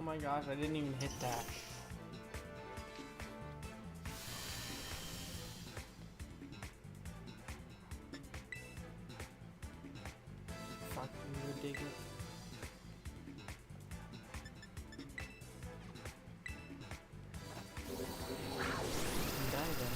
my gosh, I didn't even hit that. Fucking ridiculous. Die then.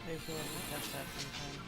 I feel like we catch that sometime.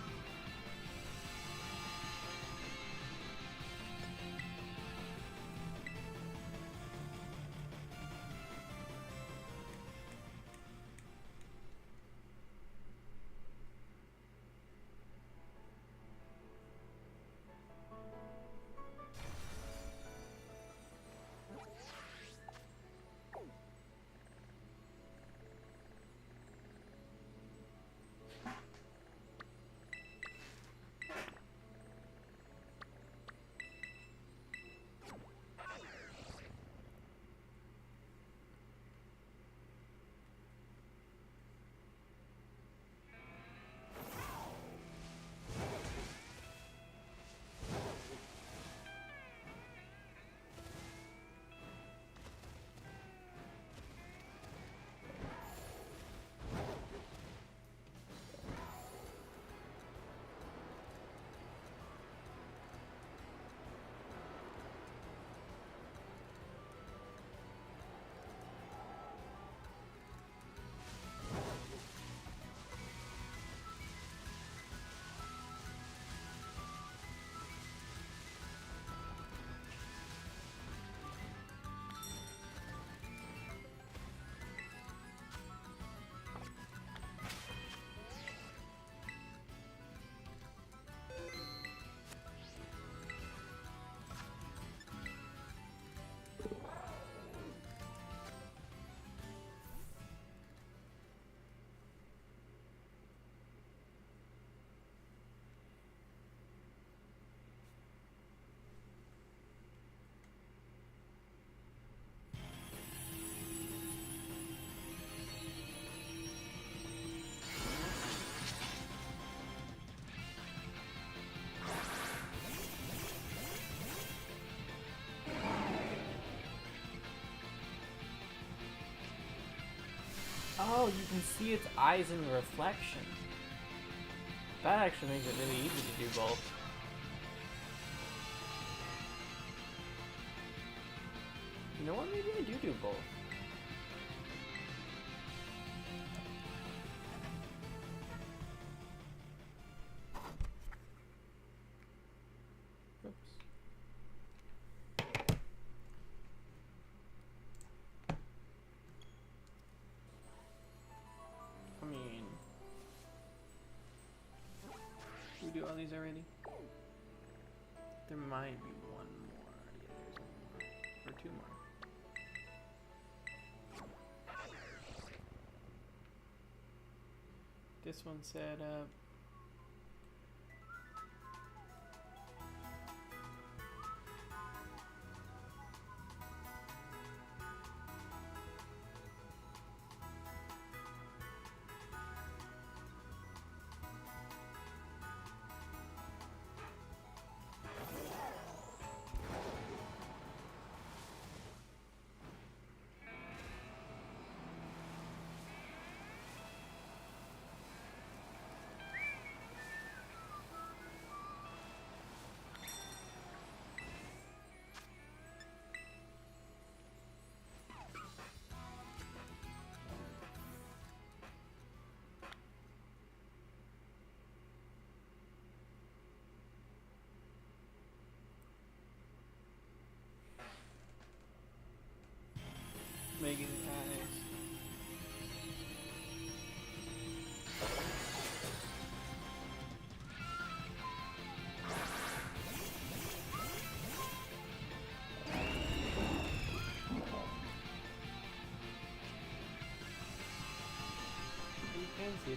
Oh, you can see its eyes in the reflection. That actually makes it really easy to do both. You know what? Maybe I do both. Oops. I mean, did we do all these already? There might be one more. Yeah, there's one more. Or two more. This one set up.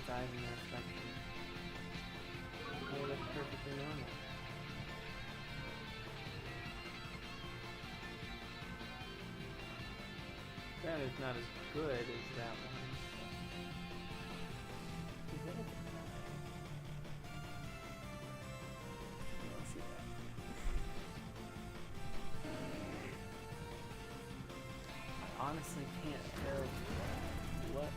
dive in the reflection. Oh, that's perfectly normal. That is not as good as that one. Is that a Let's see that. I honestly can't tell what.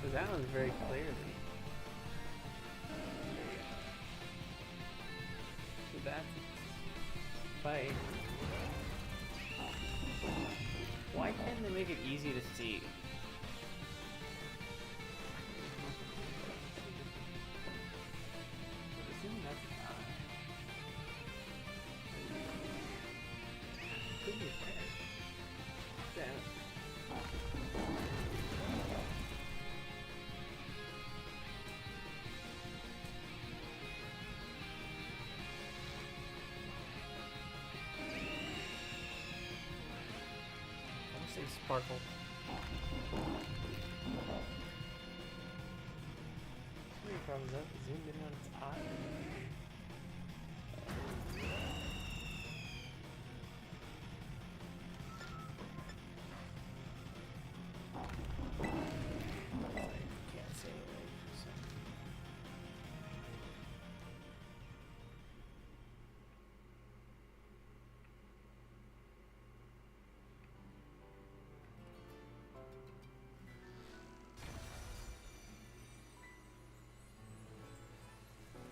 So that one's very clearly. So that's a fight. Why can't they make it easy to see? Assuming that's an eye. Could be a head. Damn. Sparkle. Maybe problem though, zoomed in on its eye. Can't say it right for a second.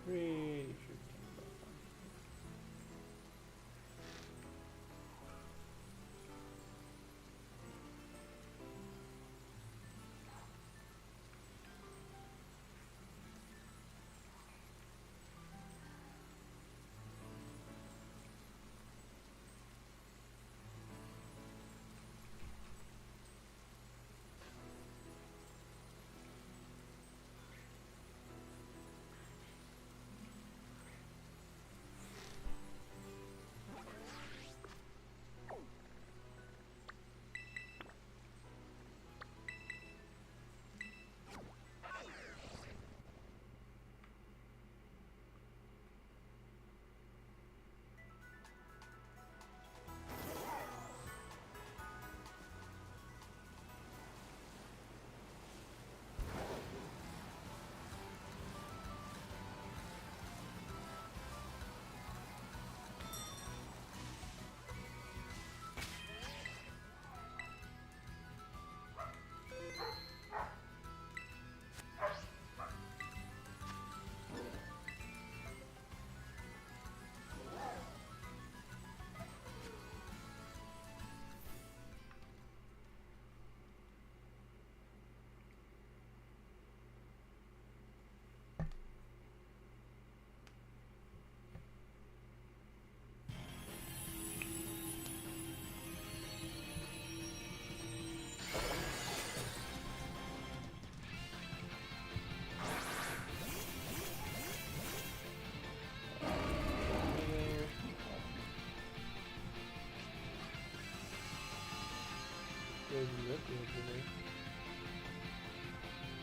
Pretty sure we can both on.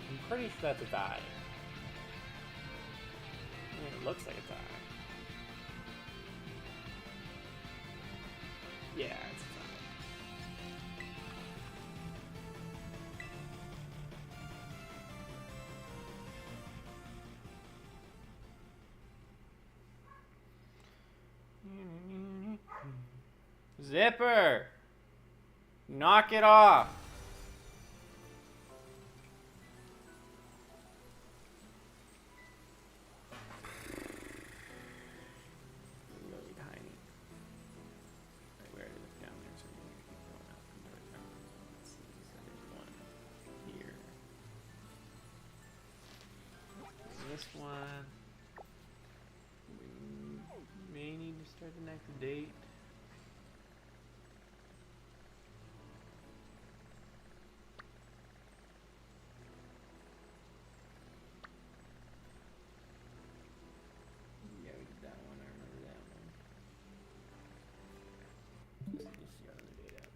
I'm pretty sure that's a die. I mean, it looks like a die. Yeah, it's a die. Zipper! Knock it off! Really tiny. Right, where did it down there? So you need to keep going up and down. Let's see, so there's one here. And this one. We may need to start the next date. Let's see how the date out.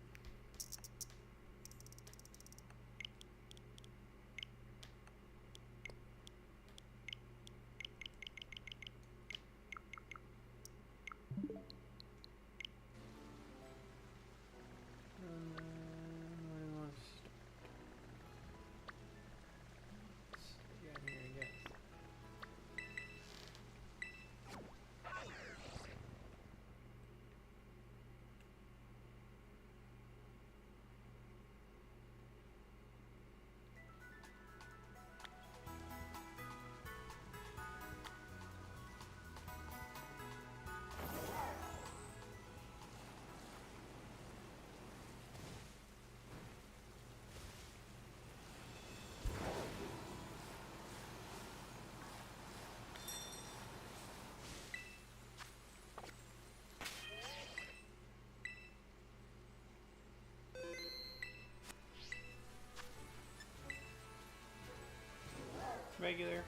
regular.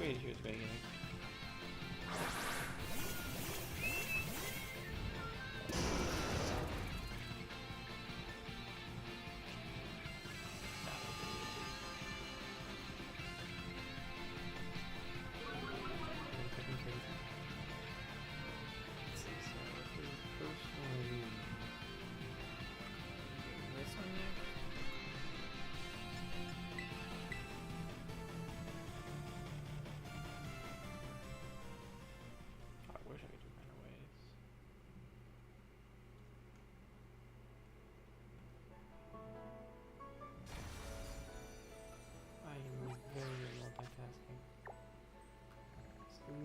Wait, she was regular.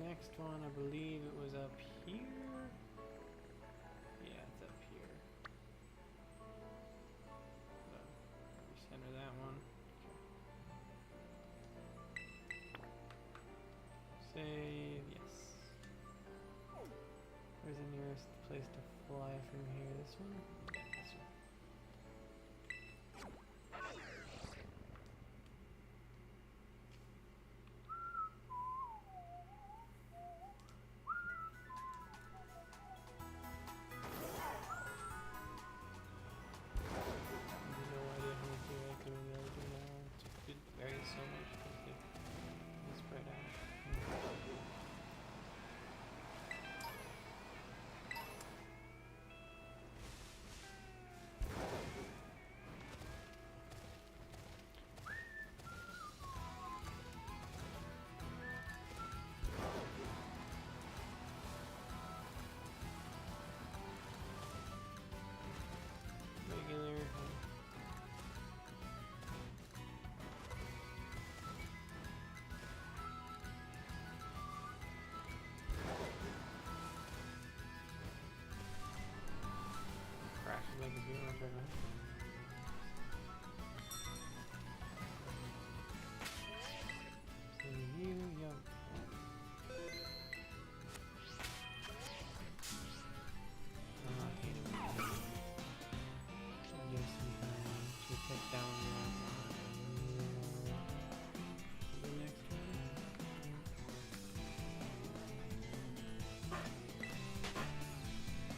Next one, I believe it was up here. Yeah, it's up here. So, recenter that one. Okay. Save, yes. Where's the nearest place to fly from here? This one? Yeah, this one.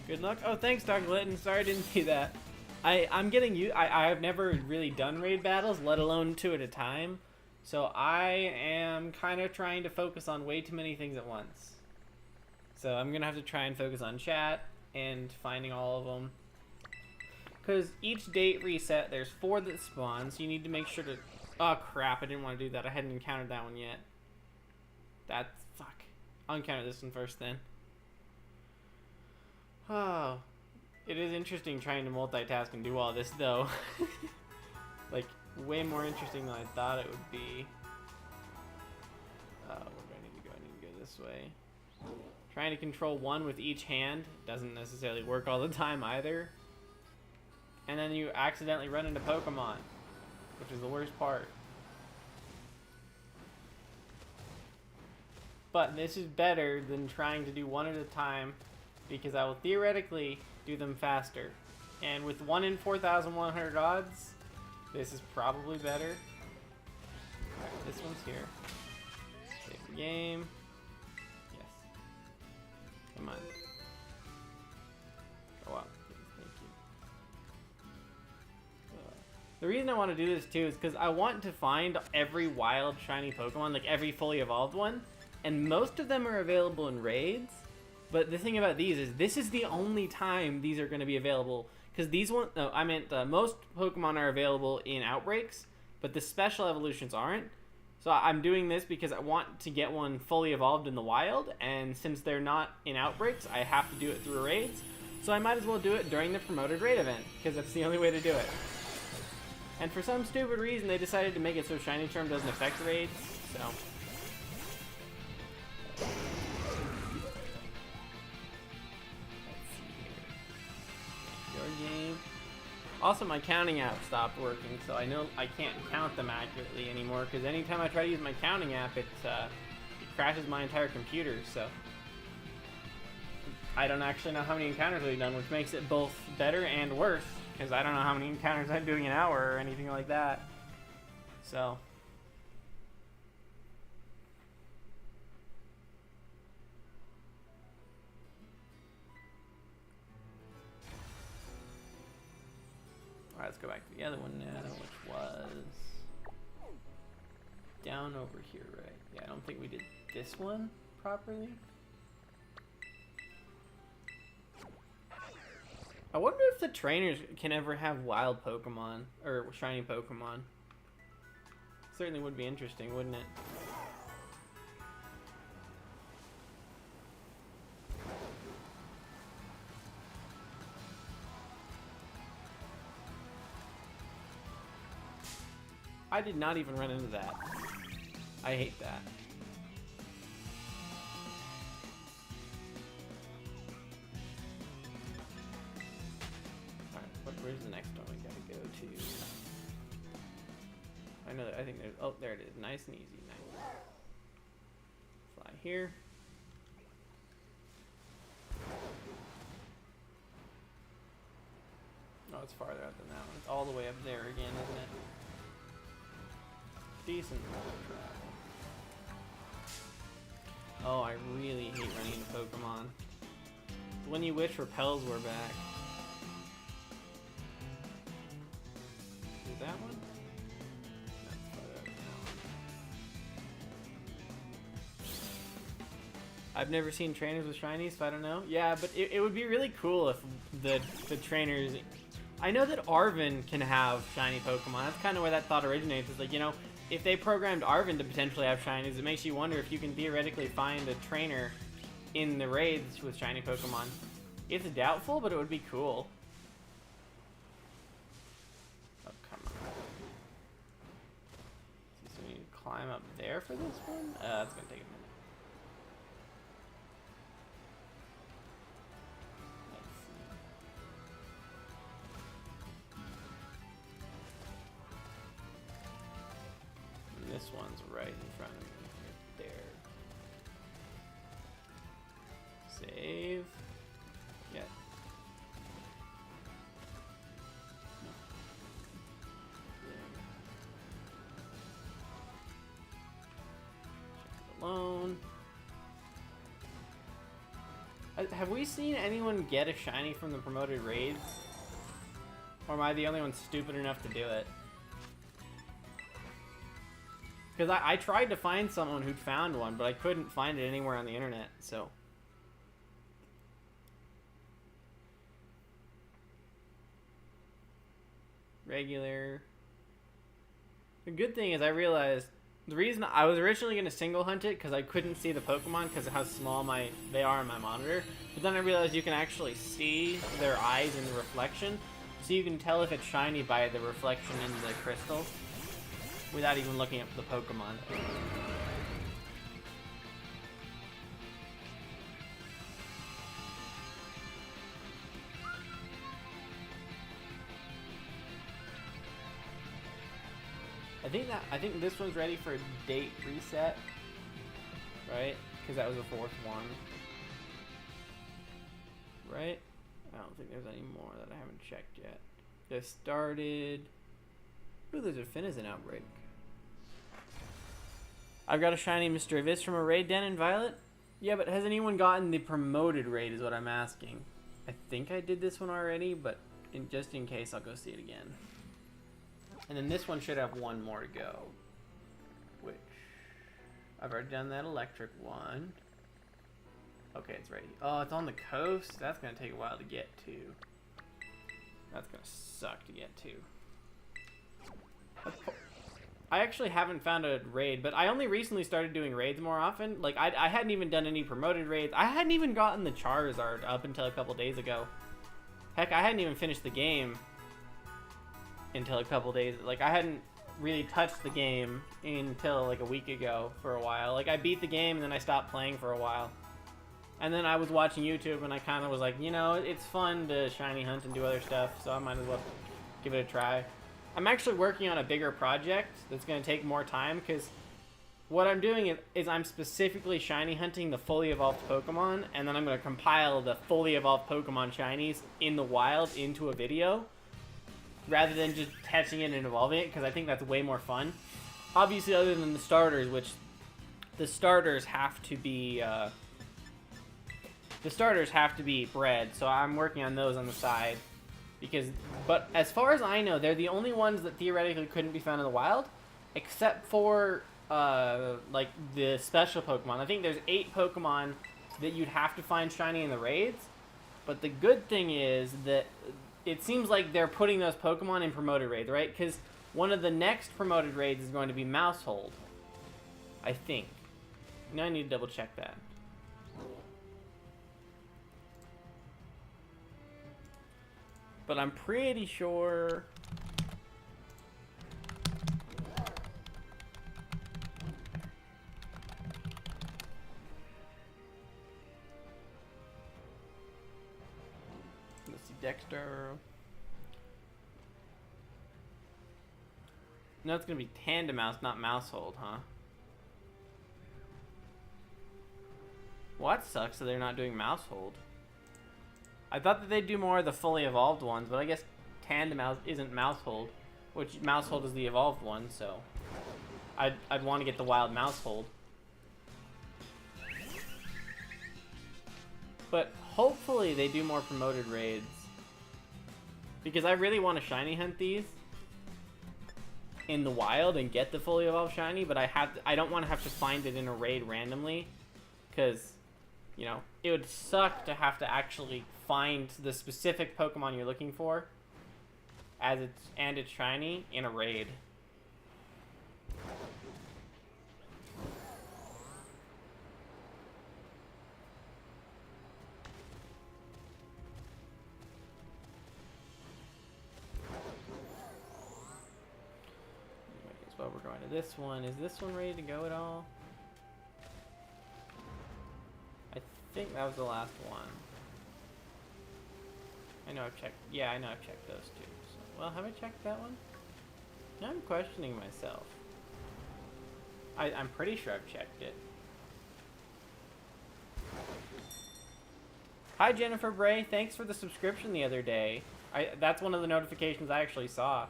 Good luck. Oh, thanks, Dr. Litton. Sorry I didn't see that. I'm getting you. I've never really done raid battles, let alone 2 at a time. So I am kind of trying to focus on way too many things at once. So I'm gonna have to try and focus on chat and finding all of them. Because each date reset, there's 4 that spawn, so you need to make sure to... Oh crap, I didn't want to do that. I hadn't encountered that one yet. That's... Fuck. I'll encounter this one first then. Oh, it is interesting trying to multitask and do all this though. Like, way more interesting than I thought it would be. Where do I need to go? I need to go this way. Trying to control one with each hand doesn't necessarily work all the time either. And then you accidentally run into Pokemon, which is the worst part. But this is better than trying to do one at a time, because I will theoretically do them faster. And with 1 in 4,100 odds, this is probably better. Alright, this one's here. Save the game. Yes. Come on. Go up, please. Thank you. The reason I want to do this too is because I want to find every wild shiny Pokemon, like every fully evolved one. And most of them are available in raids. But the thing about these is this is the only time these are going to be available. Because these ones, no, I meant most Pokemon are available in outbreaks, but the special evolutions aren't. So I'm doing this because I want to get one fully evolved in the wild, and since they're not in outbreaks, I have to do it through raids. So I might as well do it during the promoted raid event, because that's the only way to do it. And for some stupid reason, they decided to make it so Shiny Charm doesn't affect raids, so... Your game. Also, my counting app stopped working, so I know I can't count them accurately anymore, because anytime I try to use my counting app, it crashes my entire computer, so I don't actually know how many encounters we've done, which makes it both better and worse, because I don't know how many encounters I'm doing an hour or anything like that. So alright, let's go back to the other one now, which was down over here, right? Yeah, I don't think we did this one properly. I wonder if the trainers can ever have wild Pokemon, or shiny Pokemon. Certainly would be interesting, wouldn't it? I did not even run into that. I hate that. Alright, where's the next one we gotta go to? I know that, I think there's, oh, there it is. Nice and easy. Nice. Fly here. Oh, it's farther out than that one. It's all the way up there again, isn't it? Decent travel. Oh, I really hate running into Pokemon. When you wish repels were back. Is that one? That's farther out than that one. I've never seen trainers with shinies, so I don't know. Yeah, but it would be really cool if the trainers... I know that Arven can have shiny Pokemon. That's kind of where that thought originates. It's like, you know, if they programmed Arven to potentially have shinies, it makes you wonder if you can theoretically find a trainer in the raids with shiny Pokemon. It's doubtful, but it would be cool. Oh, come on. So we need to climb up there for this one? That's going to take a minute. This one's right in front of me, right there. Save. Yeah. No. Check it alone. Have we seen anyone get a shiny from the promoted raids? Or am I the only one stupid enough to do it? Because I tried to find someone who'd found one, but I couldn't find it anywhere on the internet, so. Regular. The good thing is I realized the reason I was originally going to single hunt it because I couldn't see the Pokemon because of how small they are on my monitor. But then I realized you can actually see their eyes in the reflection, so you can tell if it's shiny by the reflection in the crystal. Without even looking up the Pokemon. I think this one's ready for a date reset, right? Because that was the fourth one, right? I don't think there's any more that I haven't checked yet. Just started. Ooh, there's a Finizen outbreak. I've got a shiny Mr. Abyss from a raid den in Violet. Yeah, but has anyone gotten the promoted raid is what I'm asking. I think I did this one already, but just in case, I'll go see it again. And then this one should have one more to go. Which, I've already done that electric one. Okay, it's ready. Oh, it's on the coast? That's going to take a while to get to. That's going to suck to get to. I actually haven't found a raid, but I only recently started doing raids more often. Like, I hadn't even done any promoted raids. I hadn't even gotten the Charizard up until a couple days ago. Heck, I hadn't even finished the game until a couple days. Like, I hadn't really touched the game until, like, a week ago for a while. Like, I beat the game, and then I stopped playing for a while. And then I was watching YouTube, and I kind of was like, you know, it's fun to shiny hunt and do other stuff, so I might as well give it a try. I'm actually working on a bigger project that's going to take more time, because what I'm doing is I'm specifically shiny hunting the fully evolved Pokemon, and then I'm going to compile the fully evolved Pokemon shinies in the wild into a video, rather than just catching it and evolving it, because I think that's way more fun. Obviously, other than the starters, which the starters have to be bred, so I'm working on those on the side. But as far as I know, they're the only ones that theoretically couldn't be found in the wild, except for like the special Pokemon. I think there's 8 Pokemon that you'd have to find shiny in the raids. But the good thing is that it seems like they're putting those Pokemon in promoted raids, right? Because one of the next promoted raids is going to be Mousehold, I think. Now I need to double check that. But I'm pretty sure... Let's see, Dexter... No, it's gonna be Tandemaus, not Mousehold, huh? Well, that sucks that they're not doing Mousehold. I thought that they'd do more of the fully evolved ones, but I guess Tandemaus isn't Mousehold, which Mousehold is the evolved one, so I'd want to get the wild Mousehold. But hopefully they do more promoted raids, because I really want to shiny hunt these in the wild and get the fully evolved shiny, but I don't want to have to find it in a raid randomly, because, you know, it would suck to have to actually find the specific Pokemon you're looking for and it's shiny in a raid. Well, we're going to this one. Is this one ready to go at all? I think that was the last one. I know I've checked. Yeah, I know I've checked those two. So, well, have I checked that one? Now I'm questioning myself. I'm pretty sure I've checked it. Hi, Jennifer Bray. Thanks for the subscription the other day. That's one of the notifications I actually saw.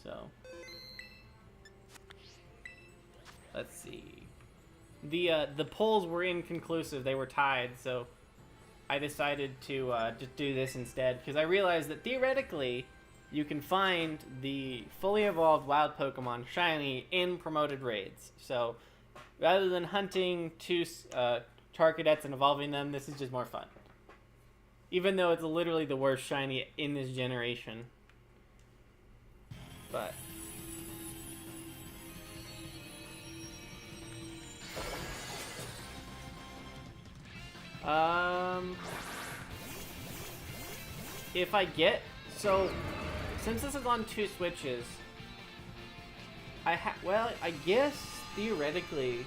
So, let's see. The polls were inconclusive. They were tied, so I decided to just do this instead, because I realized that theoretically you can find the fully evolved wild Pokemon shiny in promoted raids. So rather than hunting 2 Charcadets and evolving them, this is just more fun. Even though it's literally the worst shiny in this generation. But if I get, so since this is on 2 switches, well, I guess theoretically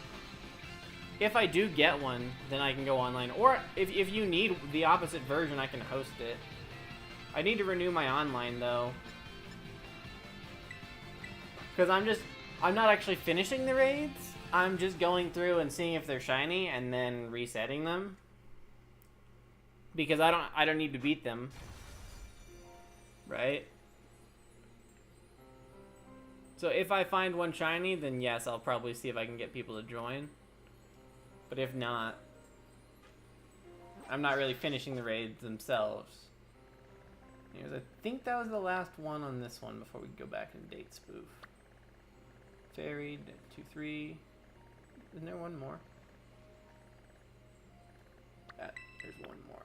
if I do get one, then I can go online, or if you need the opposite version, I can host it. I need to renew my online though, because I'm not actually finishing the raids. I'm just going through and seeing if they're shiny and then resetting them, because I don't need to beat them, right? So if I find one shiny, then yes, I'll probably see if I can get people to join. But if not, I'm not really finishing the raids themselves. Anyways, I think that was the last one on this one before we go back and date spoof. Fairy, 2-3. Isn't there one more? There's one more.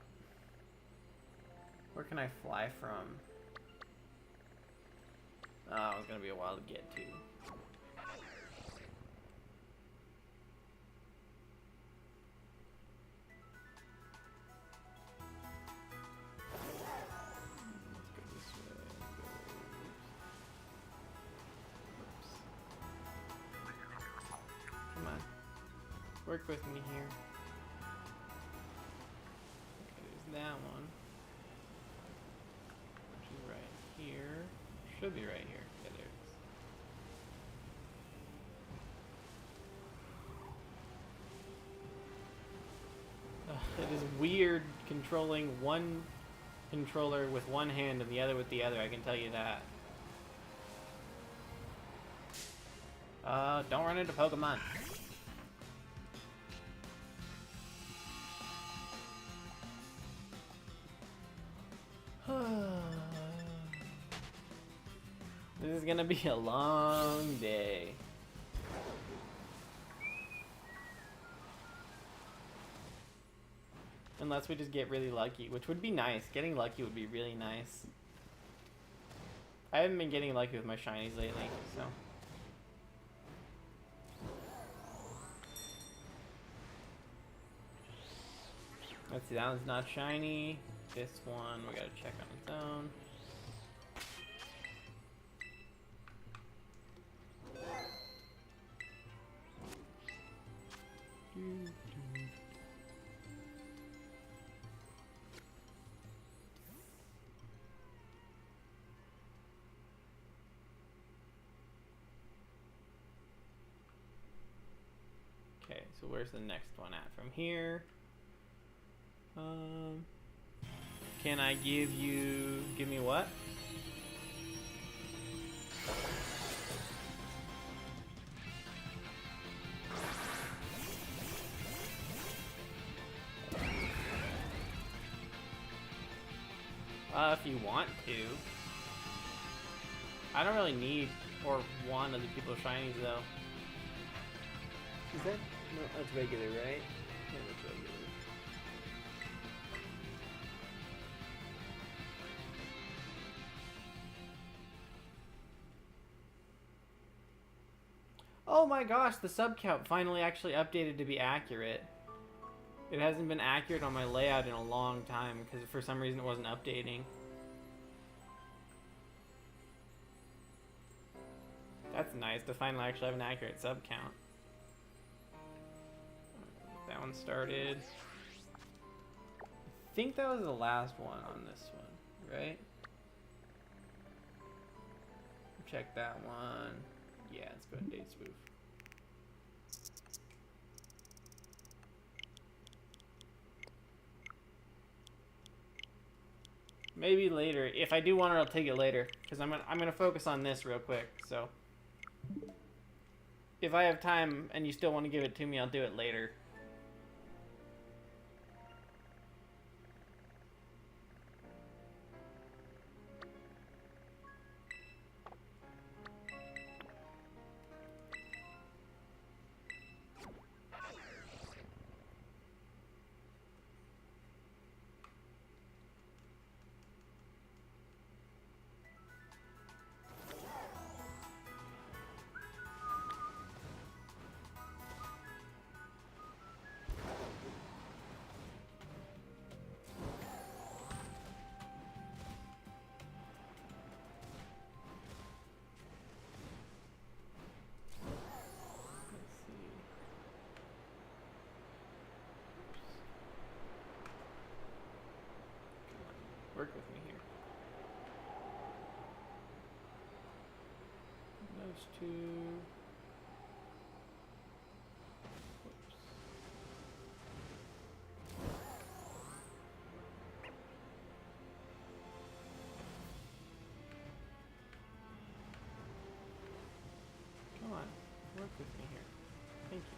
Where can I fly from? Oh, it's gonna be a while to get to. Work with me here. that one. Which is right here. Should be right here. Yeah, there it is. It is weird controlling one controller with one hand and the other with the other, I can tell you that. Don't run into Pokemon. This is gonna be a long day. Unless we just get really lucky, which would be nice. Getting lucky would be really nice. I haven't been getting lucky with my shinies lately, so. Let's see, that one's not shiny. This one, we gotta check on its own. Okay, so where's the next one at from here? Can I give me what? If you want to. I don't really need or want other people's shinies though. Is that? No, that's regular, right? Yeah, that's regular. Oh my gosh, the sub count finally actually updated to be accurate. It hasn't been accurate on my layout in a long time because for some reason it wasn't updating. That's nice to finally actually have an accurate sub count. That one started. I think that was the last one on this one, right? Check that one. Yeah, let's go ahead and date spoof. Maybe later. If I do want it, I'll take it later. Because I'm gonna focus on this real quick. So if I have time and you still want to give it to me, I'll do it later. Work with me here. Those two. Whoops. Come on, work with me here. Thank you.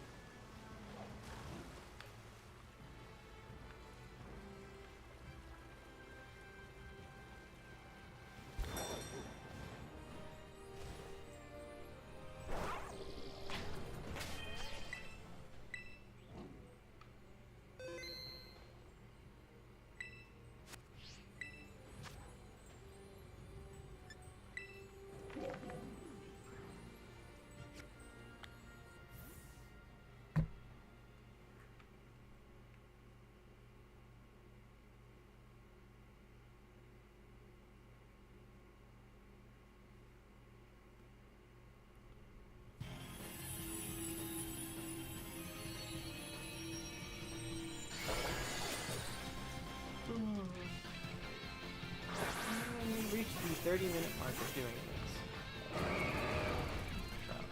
30-minute mark of doing this. Trout.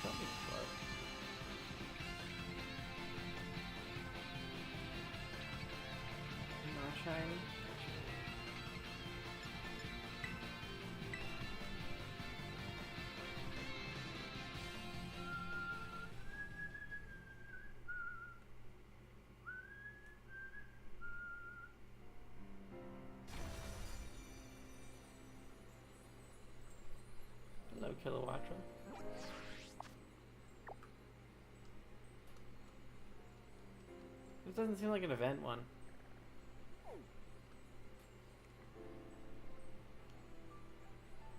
Trout is slow. Not shiny. Hello, Kilowattra. This doesn't seem like an event one.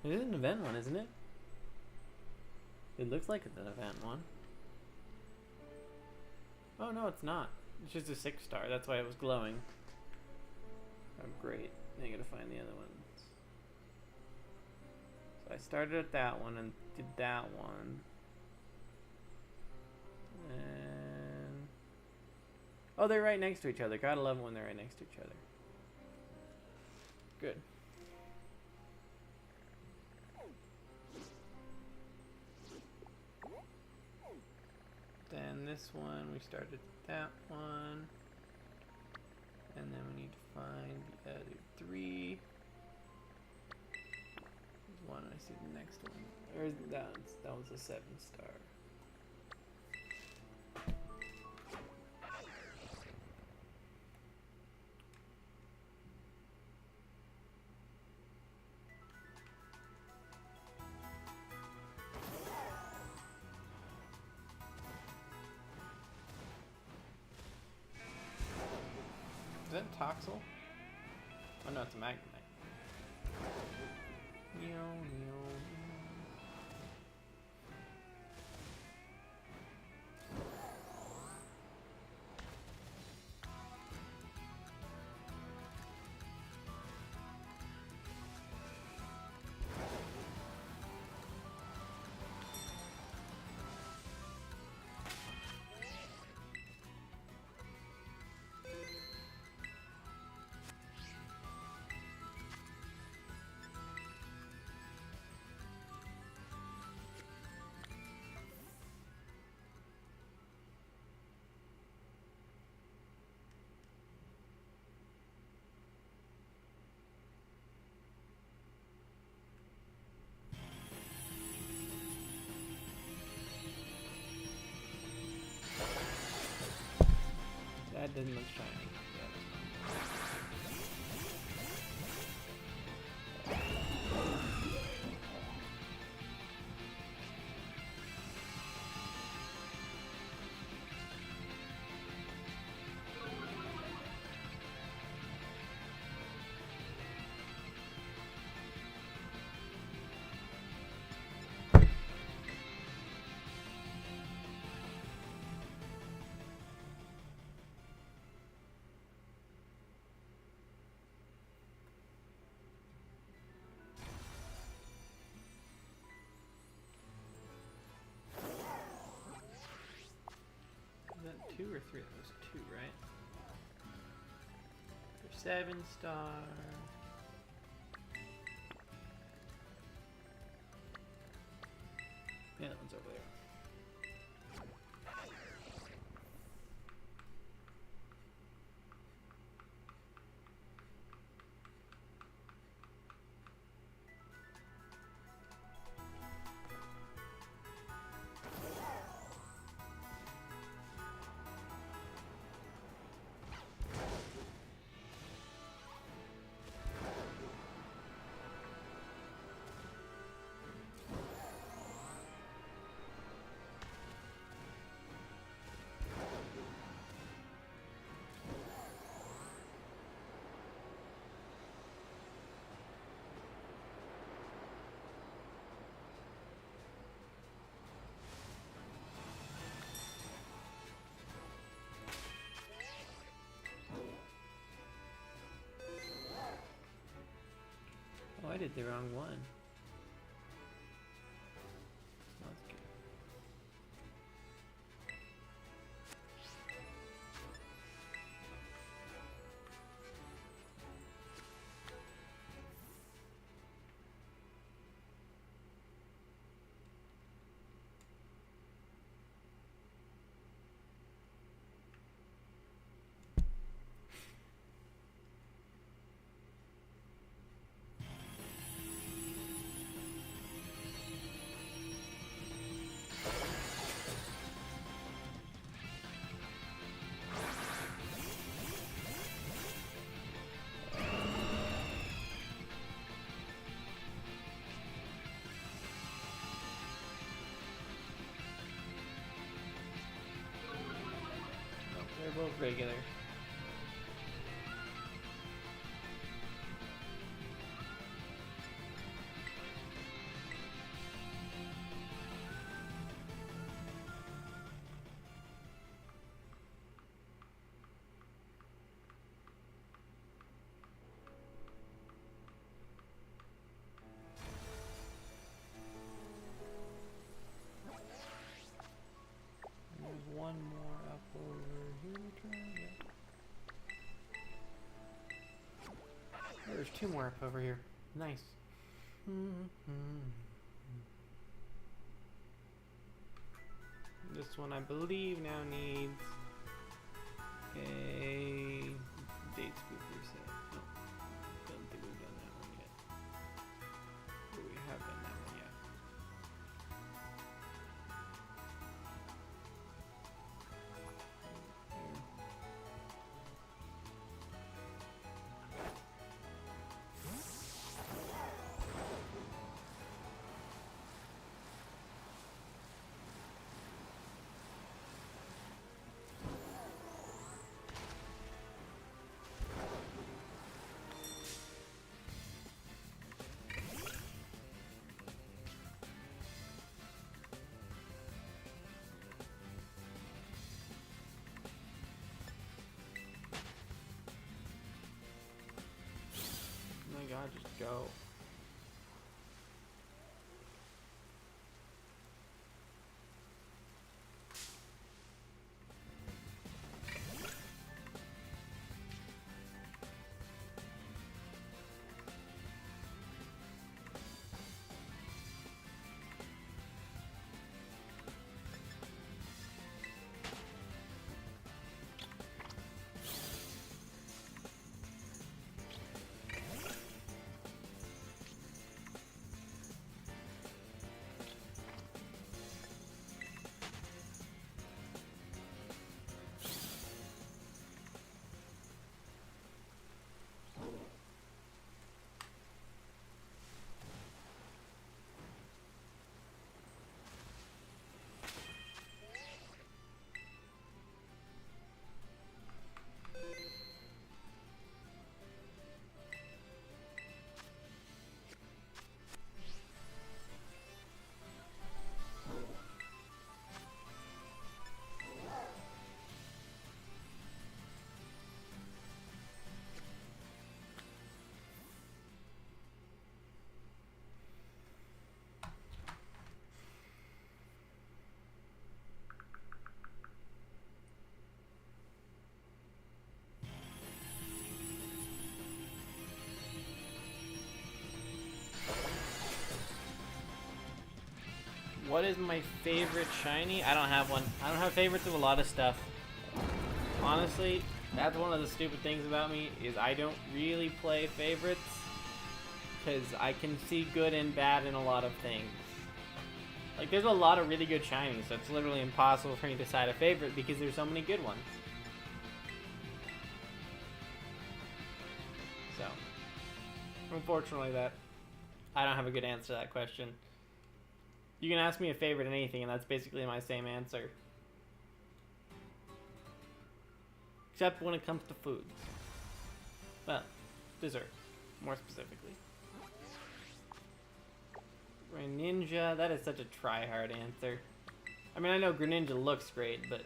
It is an event one, isn't it? It looks like it's an event one. Oh no, it's not. It's just a 6-star. That's why it was glowing. Oh great. Now I gotta find the other ones. So I started at that one and did that one. And oh, they're right next to each other. Gotta love it when they're right next to each other. Good. Then this one, we started that one. And then we need to find the other 3. There's one, I see the next one. Or that was a 7-star. Is that Toxel? Oh no, it's a Magnemite. Meow, meow. That doesn't look shiny. Is that 2 or 3? That was 2, right? For 7-star. Yeah, that one's over there. Oh, I did the wrong one. That's good. regular. There's one more up over here. There's two more up over here. Nice. This one I believe now needs a date spook reset. No, don't think we've done that one yet. Or we have done that one yet. Oh my god, just go. What is my favorite shiny? I don't have one. I don't have favorites of a lot of stuff. Honestly, that's one of the stupid things about me, is I don't really play favorites. Because I can see good and bad in a lot of things. Like, there's a lot of really good shinies, so it's literally impossible for me to decide a favorite because there's so many good ones. So, unfortunately I don't have a good answer to that question. You can ask me a favorite in anything, and that's basically my same answer. Except when it comes to foods. Well, dessert, more specifically. Greninja, that is such a try-hard answer. I mean, I know Greninja looks great, but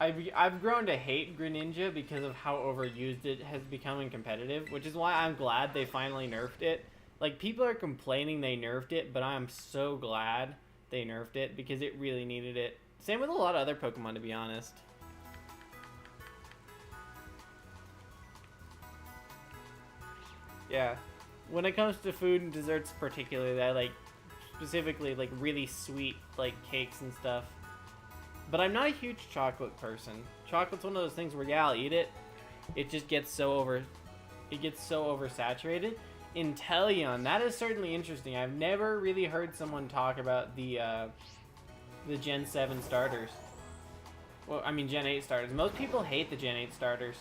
I've grown to hate Greninja because of how overused it has become in competitive, which is why I'm glad they finally nerfed it. Like, people are complaining they nerfed it, but I'm so glad they nerfed it because it really needed it. Same with a lot of other Pokemon, to be honest. Yeah. When it comes to food and desserts particularly, I like, specifically, like, really sweet, like, cakes and stuff. But I'm not a huge chocolate person. Chocolate's one of those things where, yeah, I'll eat it. It just gets so oversaturated. Inteleon, that is certainly interesting. I've never really heard someone talk about the Gen 7 starters. Well, I mean Gen 8 starters. Most people hate the Gen 8 starters.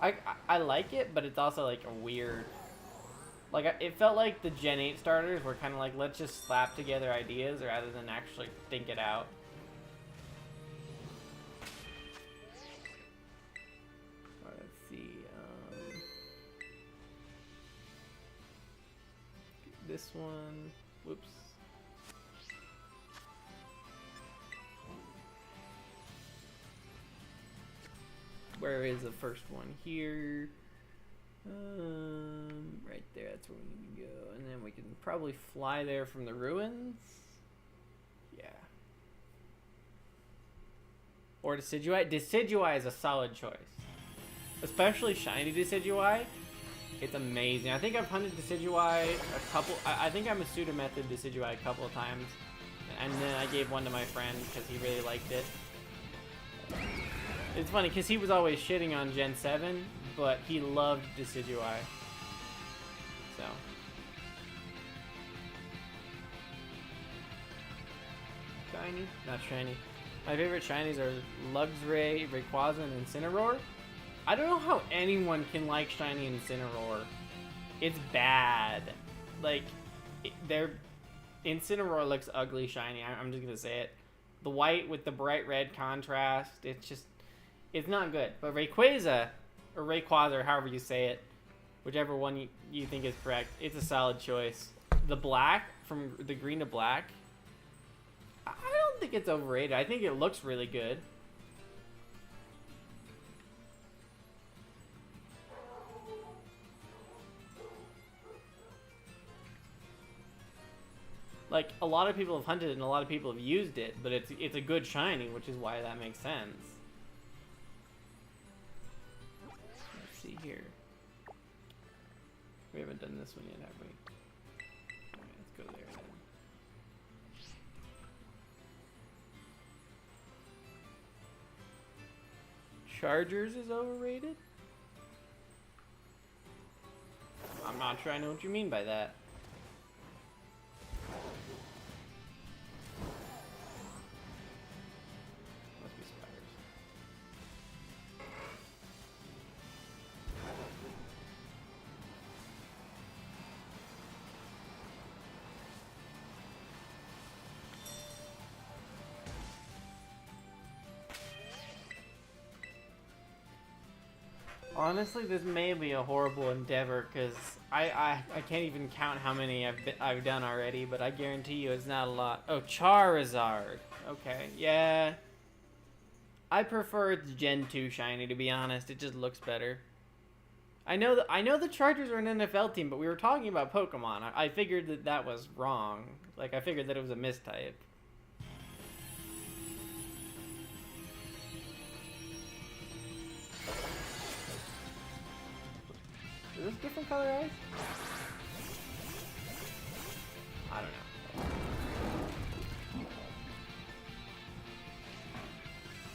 I like it, but it's also like a weird. Like, it felt like the Gen 8 starters were kind of like, let's just slap together ideas rather than actually think it out. this one. Whoops. Where is the first one? Here. Right there, that's where we need to go. And then we can probably fly there from the ruins. Yeah. Or Decidueye. Decidueye is a solid choice. Especially shiny Decidueye. It's amazing. I think I've hunted Decidueye a couple... I think I'm a pseudo method Decidueye a couple of times. And then I gave one to my friend because he really liked it. It's funny because he was always shitting on Gen 7, but he loved Decidueye. So. Shiny? Not shiny. My favorite shinies are Luxray, Rayquaza, and Incineroar. I don't know how anyone can like shiny Incineroar. It's bad. Like, Incineroar looks ugly shiny. I'm just gonna say it. The white with the bright red contrast, it's not good. But Rayquaza, or Rayquaza, or however you say it, whichever one you think is correct, it's a solid choice. The black, from the green to black, I don't think it's overrated. I think it looks really good. Like, a lot of people have hunted it and a lot of people have used it, but it's a good shiny, which is why that makes sense. Let's see here. We haven't done this one yet, have we? Alright, let's go there then. Chargers is overrated? I'm not sure I know what you mean by that. Must be spiders. Honestly, this may be a horrible endeavor because I can't even count how many I've done already, but I guarantee you it's not a lot. Oh, Charizard. Okay, yeah. I prefer its Gen 2 shiny, to be honest. It just looks better. I know the Chargers are an NFL team, but we were talking about Pokemon. I figured that was wrong. Like, I figured that it was a mistype. Is this different color eyes? I don't know.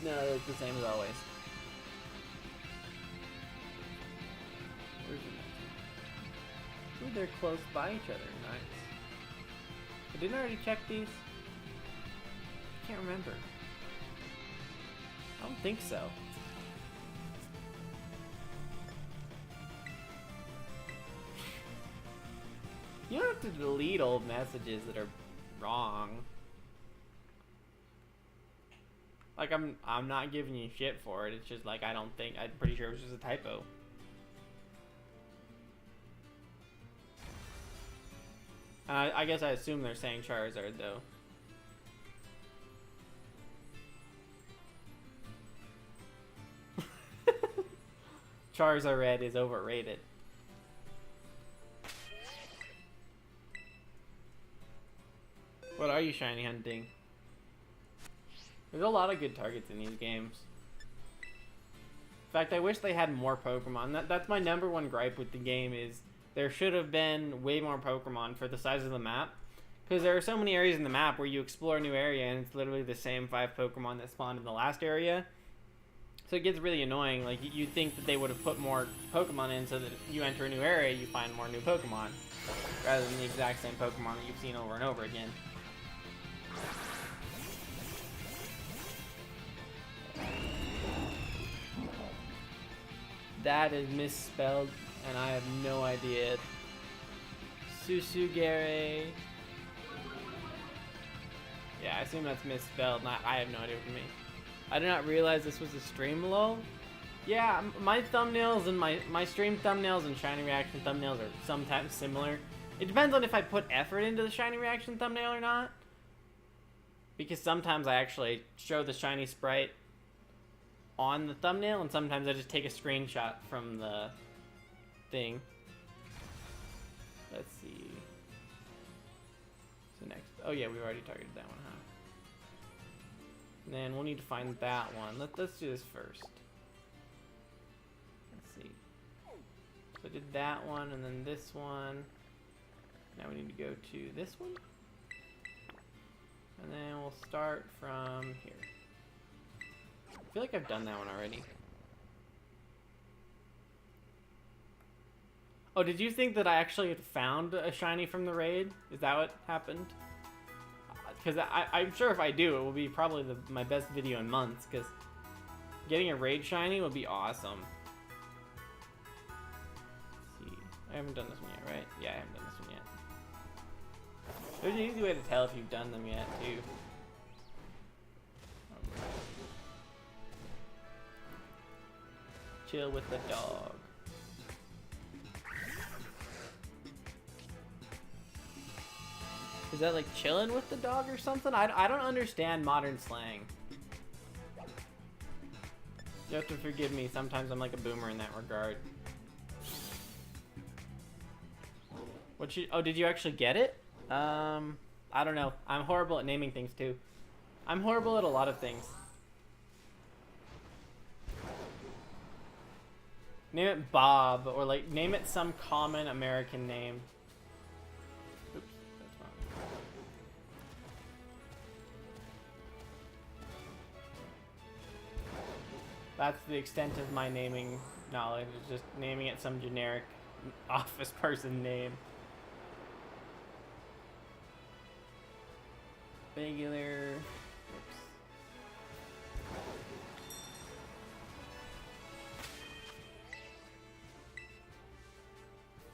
No, it's the same as always. Where's the next one? Ooh, they're close by each other. Nice. I didn't already check these? I can't remember. I don't think so. You don't have to delete old messages that are wrong. Like, I'm not giving you shit for it. It's just like, I'm pretty sure it was just a typo. I guess I assume they're saying Charizard, though. Charizard Red is overrated. What are you shiny hunting? There's a lot of good targets in these games. In fact, I wish they had more Pokemon. That's my number one gripe with the game is there should have been way more Pokemon for the size of the map. Because there are so many areas in the map where you explore a new area and it's literally the same 5 Pokemon that spawned in the last area. So it gets really annoying. Like, you'd think that they would have put more Pokemon in so that if you enter a new area, you find more new Pokemon. Rather than the exact same Pokemon that you've seen over and over again. That is misspelled, and I have no idea. Susugere. Yeah, I assume that's misspelled. I have no idea what it means. I did not realize this was a stream, lol. Yeah, my thumbnails and my stream thumbnails and shiny reaction thumbnails are sometimes similar. It depends on if I put effort into the shiny reaction thumbnail or not. Because sometimes I actually show the shiny sprite on the thumbnail, and sometimes I just take a screenshot from the thing. Let's see. So next, oh yeah, we've already targeted that one, huh? And then we'll need to find that one. Let's do this first. Let's see. So I did that one, and then this one. Now we need to go to this one. And then we'll start from here. I feel like I've done that one already. Oh, did you think that I actually had found a shiny from the raid? Is that what happened? Because I'm sure if I do, it will be probably my best video in months, because getting a raid shiny would be awesome. Let's see. I haven't done this one yet, right? Yeah, I haven't done this one yet. There's an easy way to tell if you've done them yet, too. Chill with the dog. Is that like chilling with the dog or something? I don't understand modern slang. You have to forgive me. Sometimes I'm like a boomer in that regard. Oh, did you actually get it? I don't know. I'm horrible at naming things too. I'm horrible at a lot of things. Name it Bob, or like name it some common American name. Oops, that's wrong. That's the extent of my naming knowledge, is just naming it some generic office person name. Regular. Oops.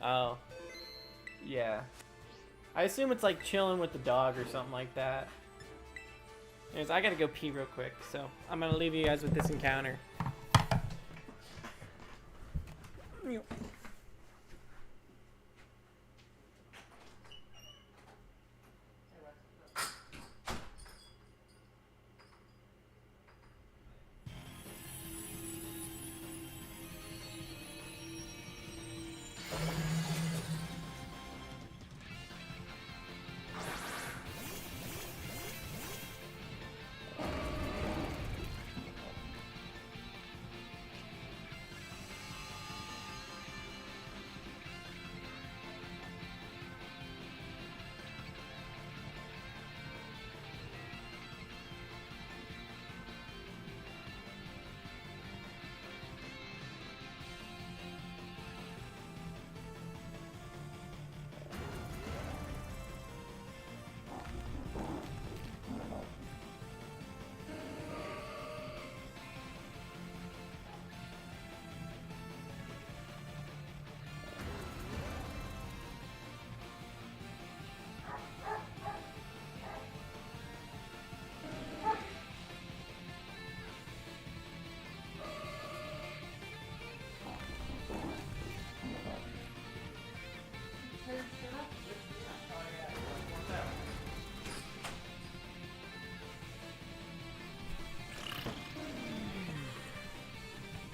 Oh. Yeah. I assume it's like chilling with the dog or something like that. Anyways, I gotta go pee real quick, so I'm gonna leave you guys with this encounter.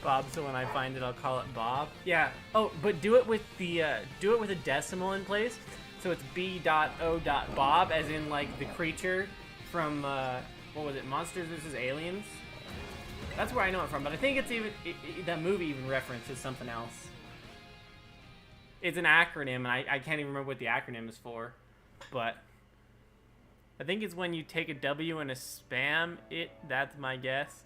Bob, so when I find it, I'll call it Bob. Yeah. Oh, but do it with the a decimal in place, so it's B.O.Bob, as in like the creature from what was it, Monsters vs. Aliens? That's where I know it from, but I think it's even that movie even references something else. It's an acronym, and I can't even remember what the acronym is for, but I think it's when you take a W and a spam it. That's my guess.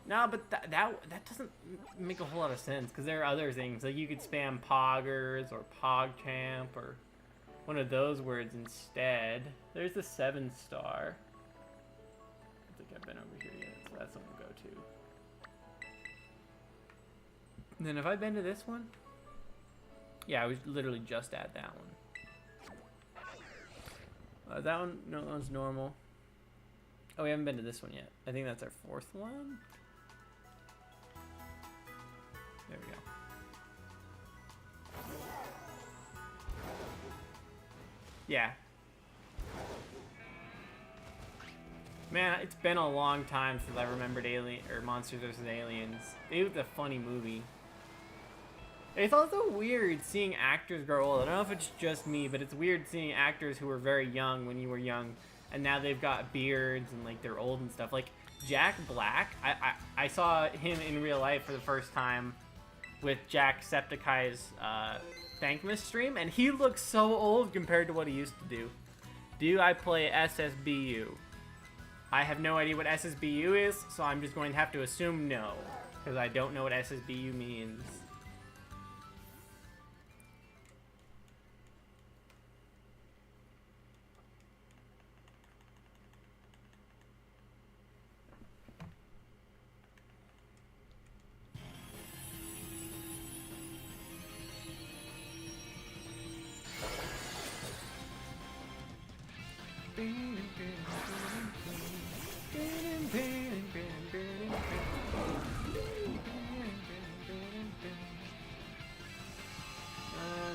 No, but that doesn't make a whole lot of sense, because there are other things. Like you could spam poggers or pogchamp or one of those words instead. There's the 7-star. I think I've been over here yet, so that's what we'll go to. And then have I been to this one? Yeah, I was literally just at that one. That one, no, that one's normal. Oh, we haven't been to this one yet. I think that's our 4th one. There we go. Yeah. Man, it's been a long time since I remembered Monsters vs. Aliens. It was a funny movie. It's also weird seeing actors grow old. I don't know if it's just me, but it's weird seeing actors who were very young when you were young, and now they've got beards and like they're old and stuff. Like Jack Black, I saw him in real life for the first time with Jacksepticeye's Thankmas stream, and he looks so old compared to what he used to do. Do I play SSBU? I have no idea what SSBU is, so I'm just going to have to assume no, because I don't know what SSBU means.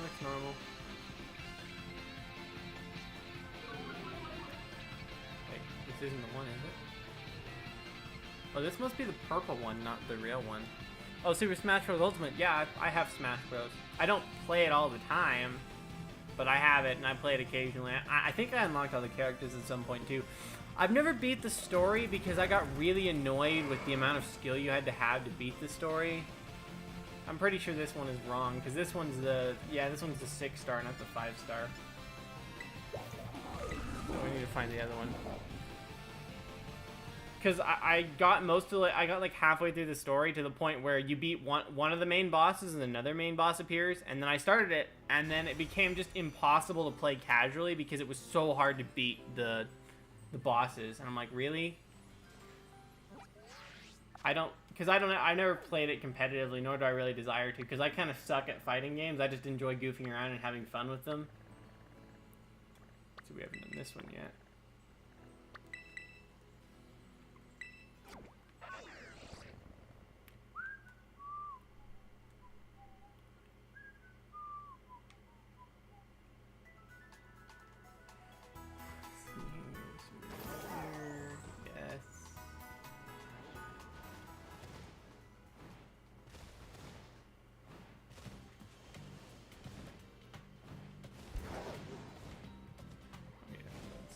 Looks normal. Wait, this isn't the one, is it? Oh, this must be the purple one, not the real one. Oh, Super Smash Bros. Ultimate. Yeah, I have Smash Bros. I don't play it all the time, but I have it, and I play it occasionally. I think I unlocked all the characters at some point, too. I've never beat the story because I got really annoyed with the amount of skill you had to have to beat the story. I'm pretty sure this one is wrong, because this one's the... Yeah, this one's the 6-star, not the 5-star. So we need to find the other one. Because I got most of it... I got like halfway through the story to the point where you beat one of the main bosses and another main boss appears, and then I started it, and then it became just impossible to play casually because it was so hard to beat the bosses. And I'm like, really? I never played it competitively, nor do I really desire to, because I kind of suck at fighting games. I just enjoy goofing around and having fun with them. So we haven't done this one yet.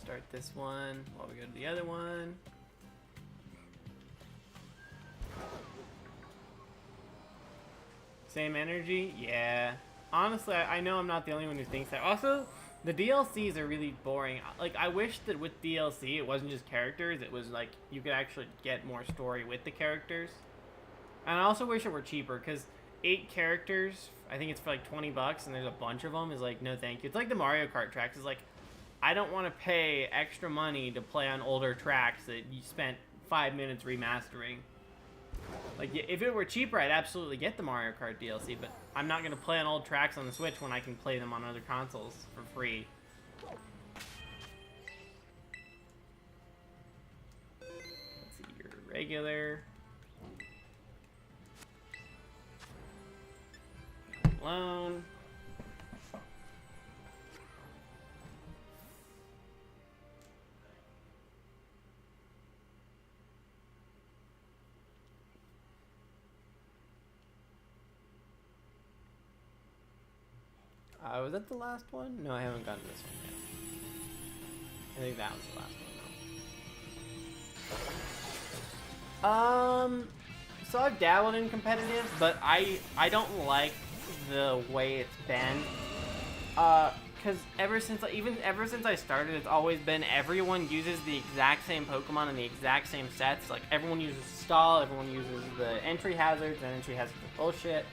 Start this one while we go to the other one. Same energy? Yeah. Honestly, I know I'm not the only one who thinks that. Also, the DLCs are really boring. Like, I wish that with DLC, it wasn't just characters. It was like, you could actually get more story with the characters. And I also wish it were cheaper, because 8 characters, I think it's for like 20 bucks, and there's a bunch of them, is like, no thank you. It's like the Mario Kart tracks. It's like, I don't want to pay extra money to play on older tracks that you spent 5 minutes remastering. Like, if it were cheaper, I'd absolutely get the Mario Kart DLC, but I'm not going to play on old tracks on the Switch when I can play them on other consoles for free. Let's see, your regular. Alone. Was that the last one? No, I haven't gotten this one yet. I think that was the last one, though. So I've dabbled in competitive, but I don't like the way it's been. Because ever since I started, it's always been everyone uses the exact same Pokemon in the exact same sets. Like, everyone uses Stall, everyone uses the entry hazards, and entry hazards are bullshit.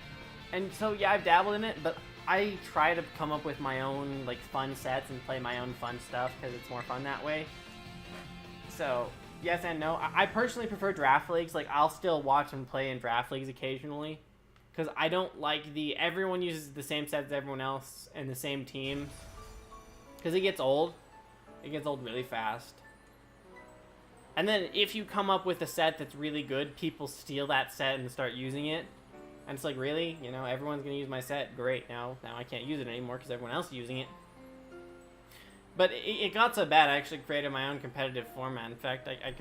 And so, yeah, I've dabbled in it, but I try to come up with my own, like, fun sets and play my own fun stuff because it's more fun that way. So, yes and no. I personally prefer draft leagues. Like, I'll still watch and play in draft leagues occasionally because I don't like everyone uses the same sets as everyone else and the same teams because it gets old. It gets old really fast. And then if you come up with a set that's really good, people steal that set and start using it. And it's like, really? You know, everyone's going to use my set. Great. Now I can't use it anymore because everyone else is using it. But it got so bad, I actually created my own competitive format. In fact, I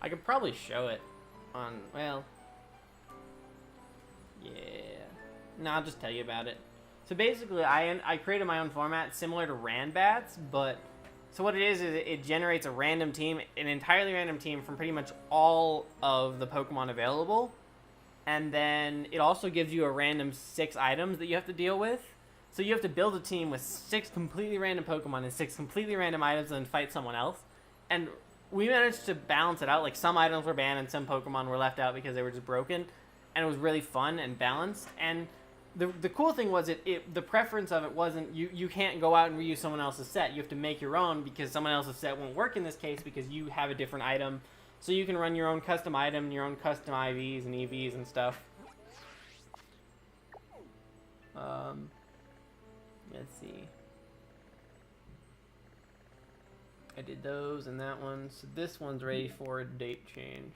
could probably show it on, well, yeah. No, I'll just tell you about it. So basically, I created my own format similar to Ranbats, but so what it is it generates a random team, an entirely random team from pretty much all of the Pokemon available, and then it also gives you a random 6 items that you have to deal with. So you have to build a team with 6 completely random Pokemon and 6 completely random items and then fight someone else. And we managed to balance it out. Like, some items were banned and some Pokemon were left out because they were just broken. And it was really fun and balanced. And the cool thing was the preference of it wasn't you can't go out and reuse someone else's set. You have to make your own because someone else's set won't work in this case because you have a different item. So you can run your own custom item, your own custom IVs and EVs and stuff. Let's see. I did those and that one. So this one's ready for a date change.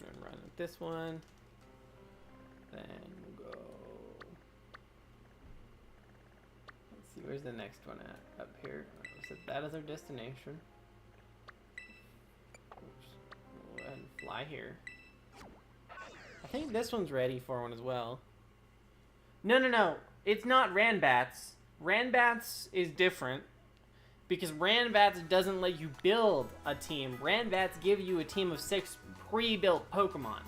And run with this one. Then we'll go. Let's see, where's the next one at? Up here. Set that as our destination. Go ahead and fly here. I think this one's ready for one as well. No. It's not Ranbats. Ranbats is different because Ranbats doesn't let you build a team. Ranbats give you a team of 6 pre-built Pokemon.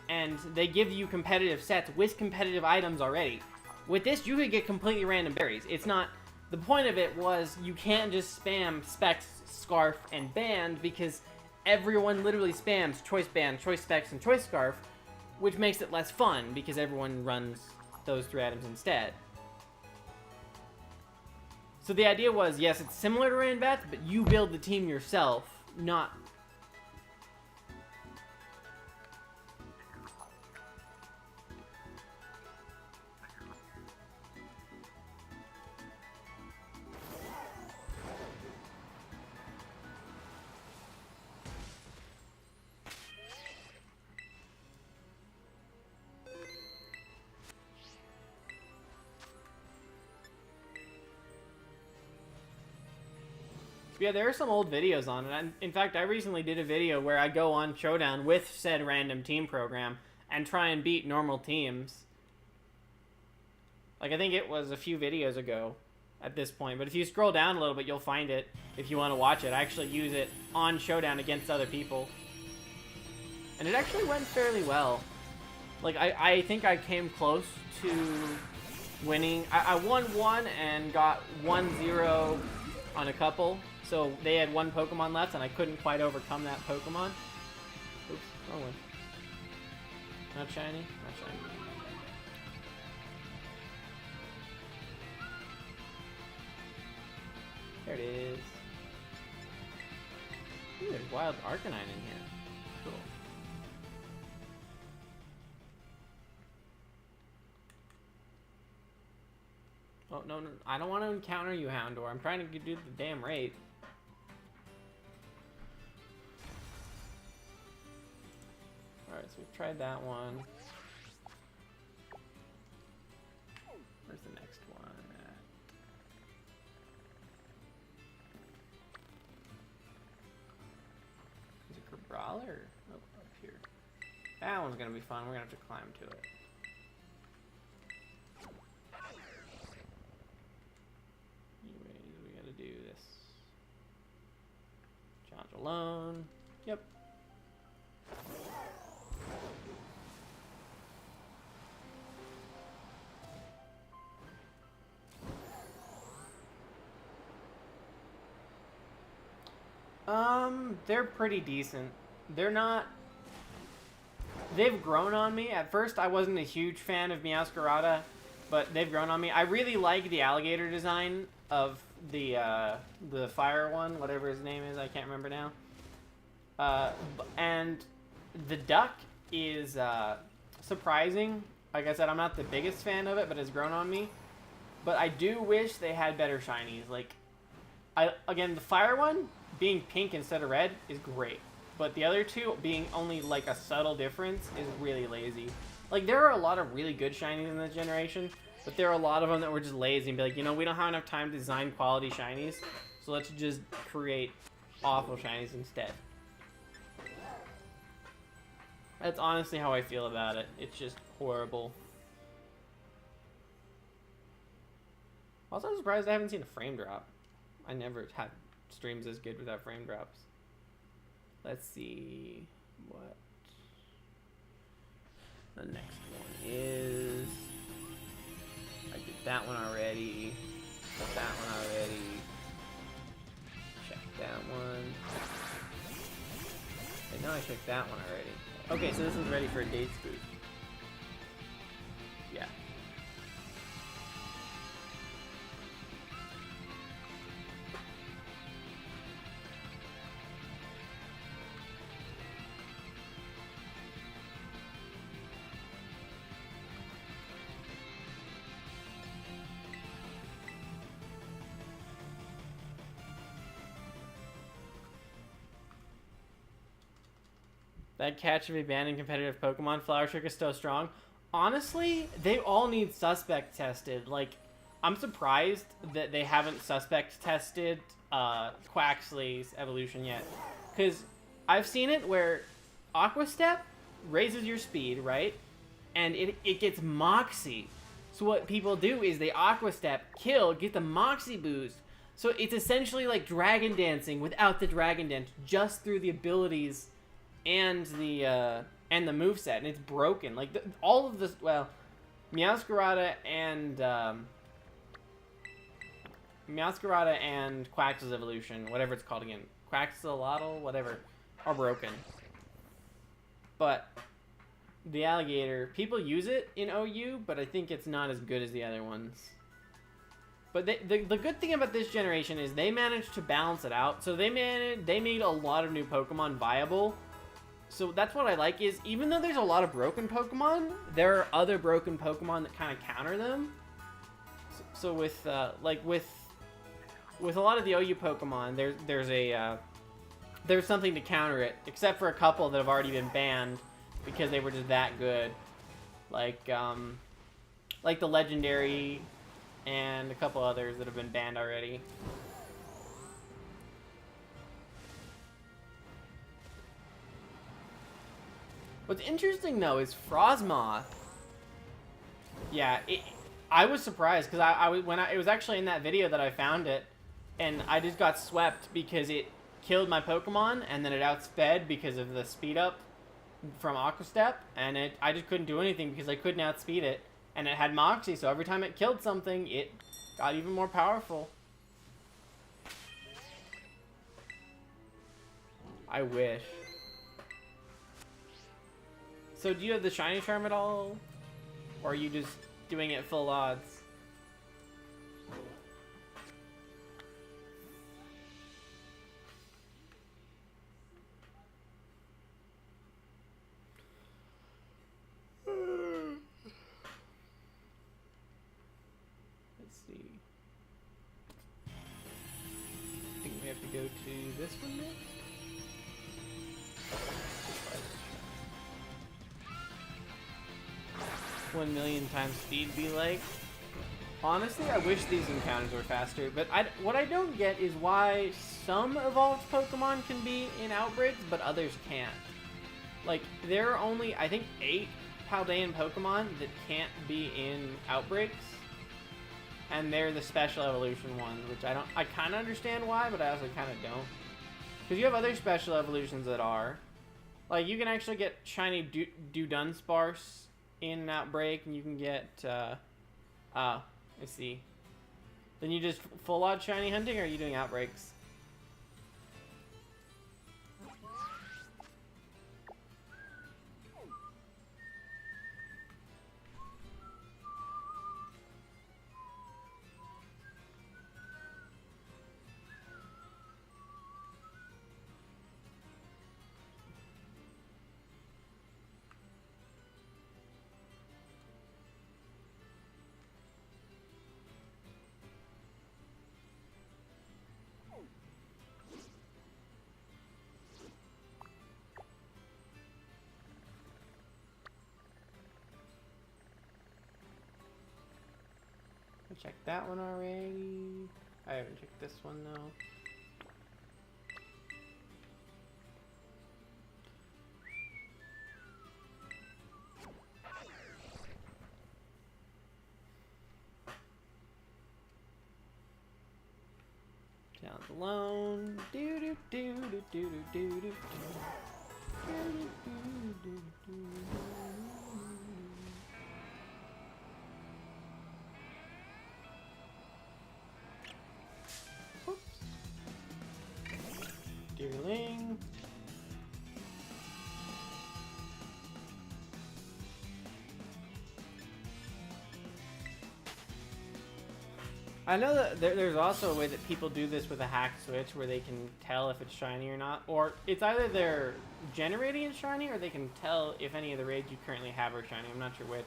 And they give you competitive sets with competitive items already. With this, you could get completely random berries. It's not... The point of it was you can't just spam Specs, Scarf, and Band because everyone literally spams Choice Band, Choice Specs, and Choice Scarf, which makes it less fun because everyone runs those 3 items instead. So the idea was, yes, it's similar to Ranbats, but you build the team yourself, not... Yeah, there are some old videos on it. In fact, I recently did a video where I go on Showdown with said random team program and try and beat normal teams. Like, I think it was a few videos ago at this point. But if you scroll down a little bit, you'll find it if you want to watch it. I actually use it on Showdown against other people. And it actually went fairly well. Like, I think I came close to winning. I won one and got 1-0 on a couple. So they had 1 Pokemon left, and I couldn't quite overcome that Pokemon. Oops, wrong one. Not shiny? Not shiny. There it is. Ooh, there's wild Arcanine in here. Cool. Oh, no, I don't want to encounter you, Houndour. I'm trying to do the damn raid. Alright, so we've tried that one. Where's the next one at? Is it Brawler? Oh, up here. That one's gonna be fun. We're gonna have to climb to it. Anyways, we gotta do this. Challenge alone. Yep. They're pretty decent. They're not... They've grown on me. At first, I wasn't a huge fan of Meowscarada, but they've grown on me. I really like the alligator design of the fire one, whatever his name is. I can't remember now. And the duck is surprising. Like I said, I'm not the biggest fan of it, but it's grown on me. But I do wish they had better shinies. Like, again, the fire one being pink instead of red is great. but the other two being only like a subtle difference is really lazy. Like, there are a lot of really good shinies in this generation, but there are a lot of them that were just lazy and be like, you know, we don't have enough time to design quality shinies, so let's just create awful shinies instead. That's honestly how I feel about it. It's just horrible. Also, I'm surprised I haven't seen a frame drop. I never had streams as good without frame drops. Let's see what the next one is. I did that one already. Did that one already. Check that one. I know I checked that one already. Okay, so this one's ready for a date spook. Yeah. That catch of abandoned competitive Pokemon, Flower Trick is still strong. Honestly, they all need suspect tested. Like, I'm surprised that they haven't suspect tested Quaxly's evolution yet. Because I've seen it where Aqua Step raises your speed, right? And it gets Moxie. So what people do is they Aqua Step, kill, get the Moxie boost. So it's essentially like Dragon Dancing without the Dragon Dance, just through the abilities and the moveset, and it's broken. Like, all of this, well, Meowscarada and Quax's evolution, whatever it's called again, Quaxolotl, whatever, are broken. But the alligator, people use it in OU, but I think it's not as good as the other ones. But the good thing about this generation is they managed to balance it out. So they made a lot of new Pokemon viable. So that's what I like, is even though there's a lot of broken Pokemon, there are other broken Pokemon that kind of counter them. So with like with a lot of the OU Pokemon, there's something to counter it, except for a couple that have already been banned because they were just that good, like the legendary and a couple others that have been banned already. What's interesting though is Frosmoth. Yeah, I was surprised because it was actually in that video that I found it, and I just got swept because it killed my Pokemon and then it outsped because of the speed up from Aqua Step, and I just couldn't do anything because I couldn't outspeed it, and it had Moxie, so every time it killed something, it got even more powerful. I wish. So do you have the Shiny Charm at all? Or are you just doing it full odds? Let's see. I think we have to go to this one next. 1 million times speed be like. Honestly, I wish these encounters were faster, but what I don't get is why some evolved Pokemon can be in outbreaks, but others can't. Like, there are only, I think, 8 Paldean Pokemon that can't be in outbreaks, and they're the special evolution ones, which I kind of understand why, but I also kind of don't. Because you have other special evolutions that are. Like, you can actually get shiny Dunsparce in an outbreak, and you can get, I see. Then you just full on shiny hunting, or are you doing outbreaks? checked that one already. I haven't checked this one though. Sounds alone. Do do do do do do do do. Deerling. I know that there's also a way that people do this with a hack switch where they can tell if it's shiny or not. Or it's either they're generating it shiny or they can tell if any of the raids you currently have are shiny. I'm not sure which.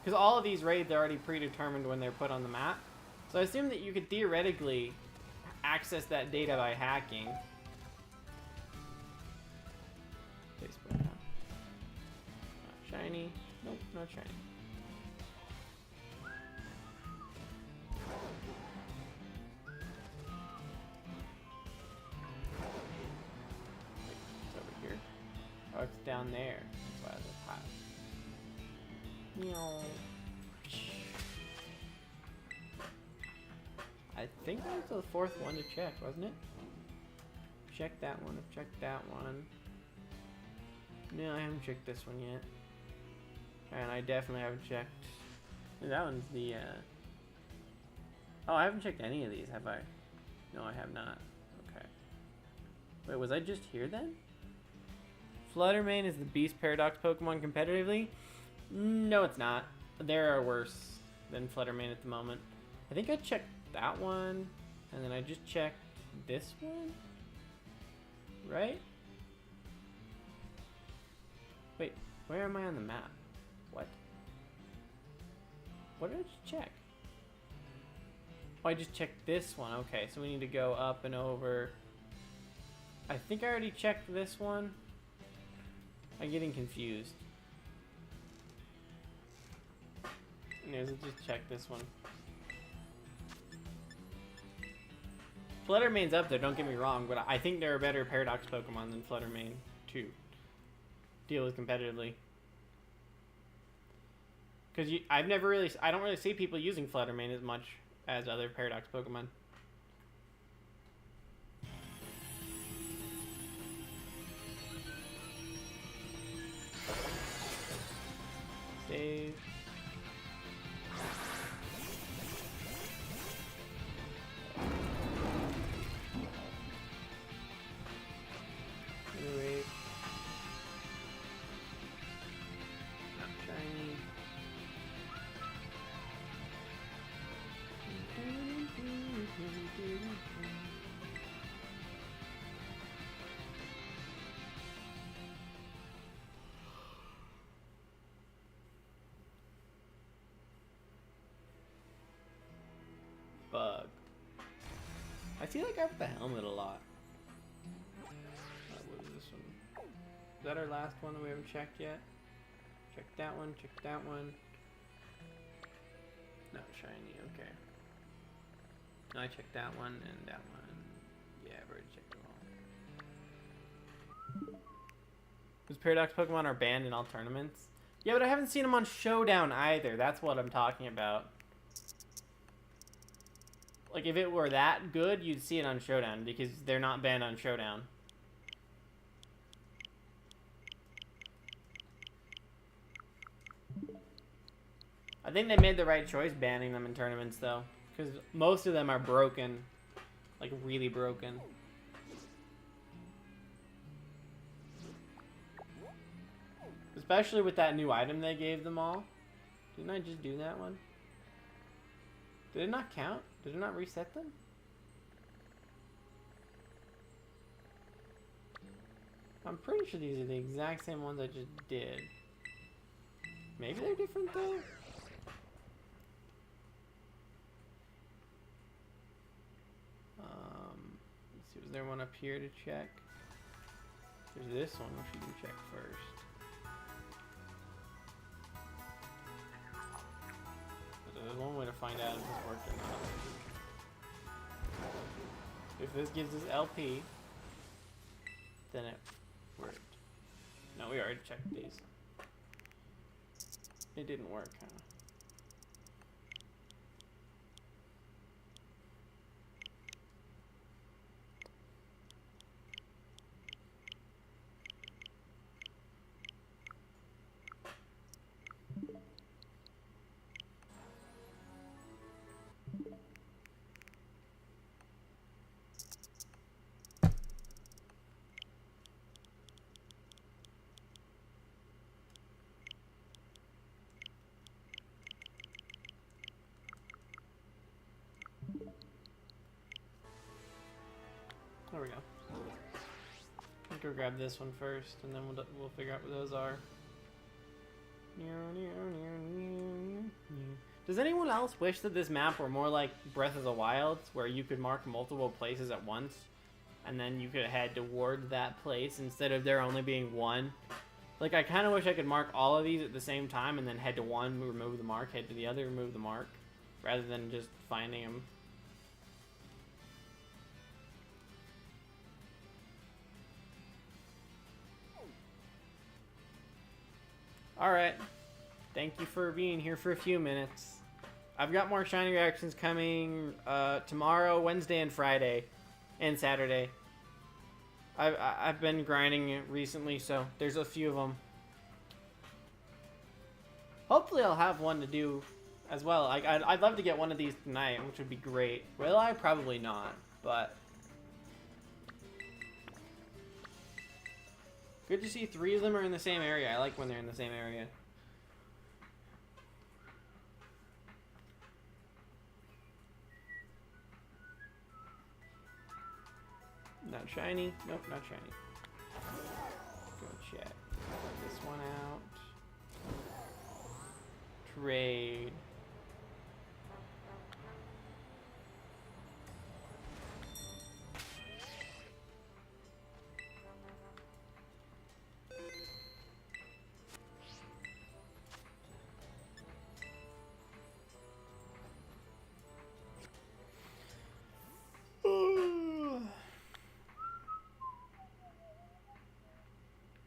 Because all of these raids are already predetermined when they're put on the map. So I assume that you could theoretically access that data by hacking. Facebook, huh? Not shiny. Nope, not shiny. Oh, it's down there. That's why it's hot. Meow. I think that was the fourth one to check, wasn't it? Check that one. I've checked that one. No, I haven't checked this one yet. And I definitely haven't checked. That one's the. Oh, I haven't checked any of these, have I? No, I have not. Okay. Wait, was I just here then? Fluttermane is the Beast Paradox Pokemon competitively? No, it's not. There are worse than Fluttermane at the moment. I think I checked that one, and then I just checked this one? Right? Wait, where am I on the map? What? What did I just check? Oh, I just checked this one. Okay, so we need to go up and over. I think I already checked this one. I'm getting confused. Anyways, let's just check this one. Fluttermane's up there, don't get me wrong, but I think there are better Paradox Pokemon than Fluttermane to deal with competitively. Because I don't really see people using Fluttermane as much as other Paradox Pokemon. Save. Wait. Not shiny. Bug. I feel like I have the helmet a lot. What is this one? Is that our last one that we haven't checked yet? Check that one, check that one. Not shiny, okay. I checked that one and that one. Yeah, I've already checked them all. Those Paradox Pokemon are banned in all tournaments? Yeah, but I haven't seen them on Showdown either. That's what I'm talking about. Like, if it were that good, you'd see it on Showdown, because they're not banned on Showdown. I think they made the right choice banning them in tournaments, though. Because most of them are broken. Like, really broken. Especially with that new item they gave them all. Didn't I just do that one? Did it not count? Did it not reset them? I'm pretty sure these are the exact same ones I just did. Maybe they're different though? Let's see, was there one up here to check? There's this one, which you can check first. There's one way to find out if this worked or not. If this gives us LP, then it worked. No, we already checked these. It didn't work, huh? There we go. I'll go grab this one first, and then we'll figure out what those are. Does anyone else wish that this map were more like Breath of the Wild, where you could mark multiple places at once, and then you could head toward that place instead of there only being one? Like, I kind of wish I could mark all of these at the same time, and then head to one, remove the mark, head to the other, remove the mark, rather than just finding them. Alright, thank you for being here for a few minutes. I've got more shiny reactions coming tomorrow, Wednesday, and Friday, and Saturday. I've been grinding it recently, so there's a few of them. Hopefully I'll have one to do as well. I'd love to get one of these tonight, which would be great. Will I? Probably not, but... Good to see 3 of them are in the same area. I like when they're in the same area. Not shiny. Nope, not shiny. Go check. Let this one out. Trade.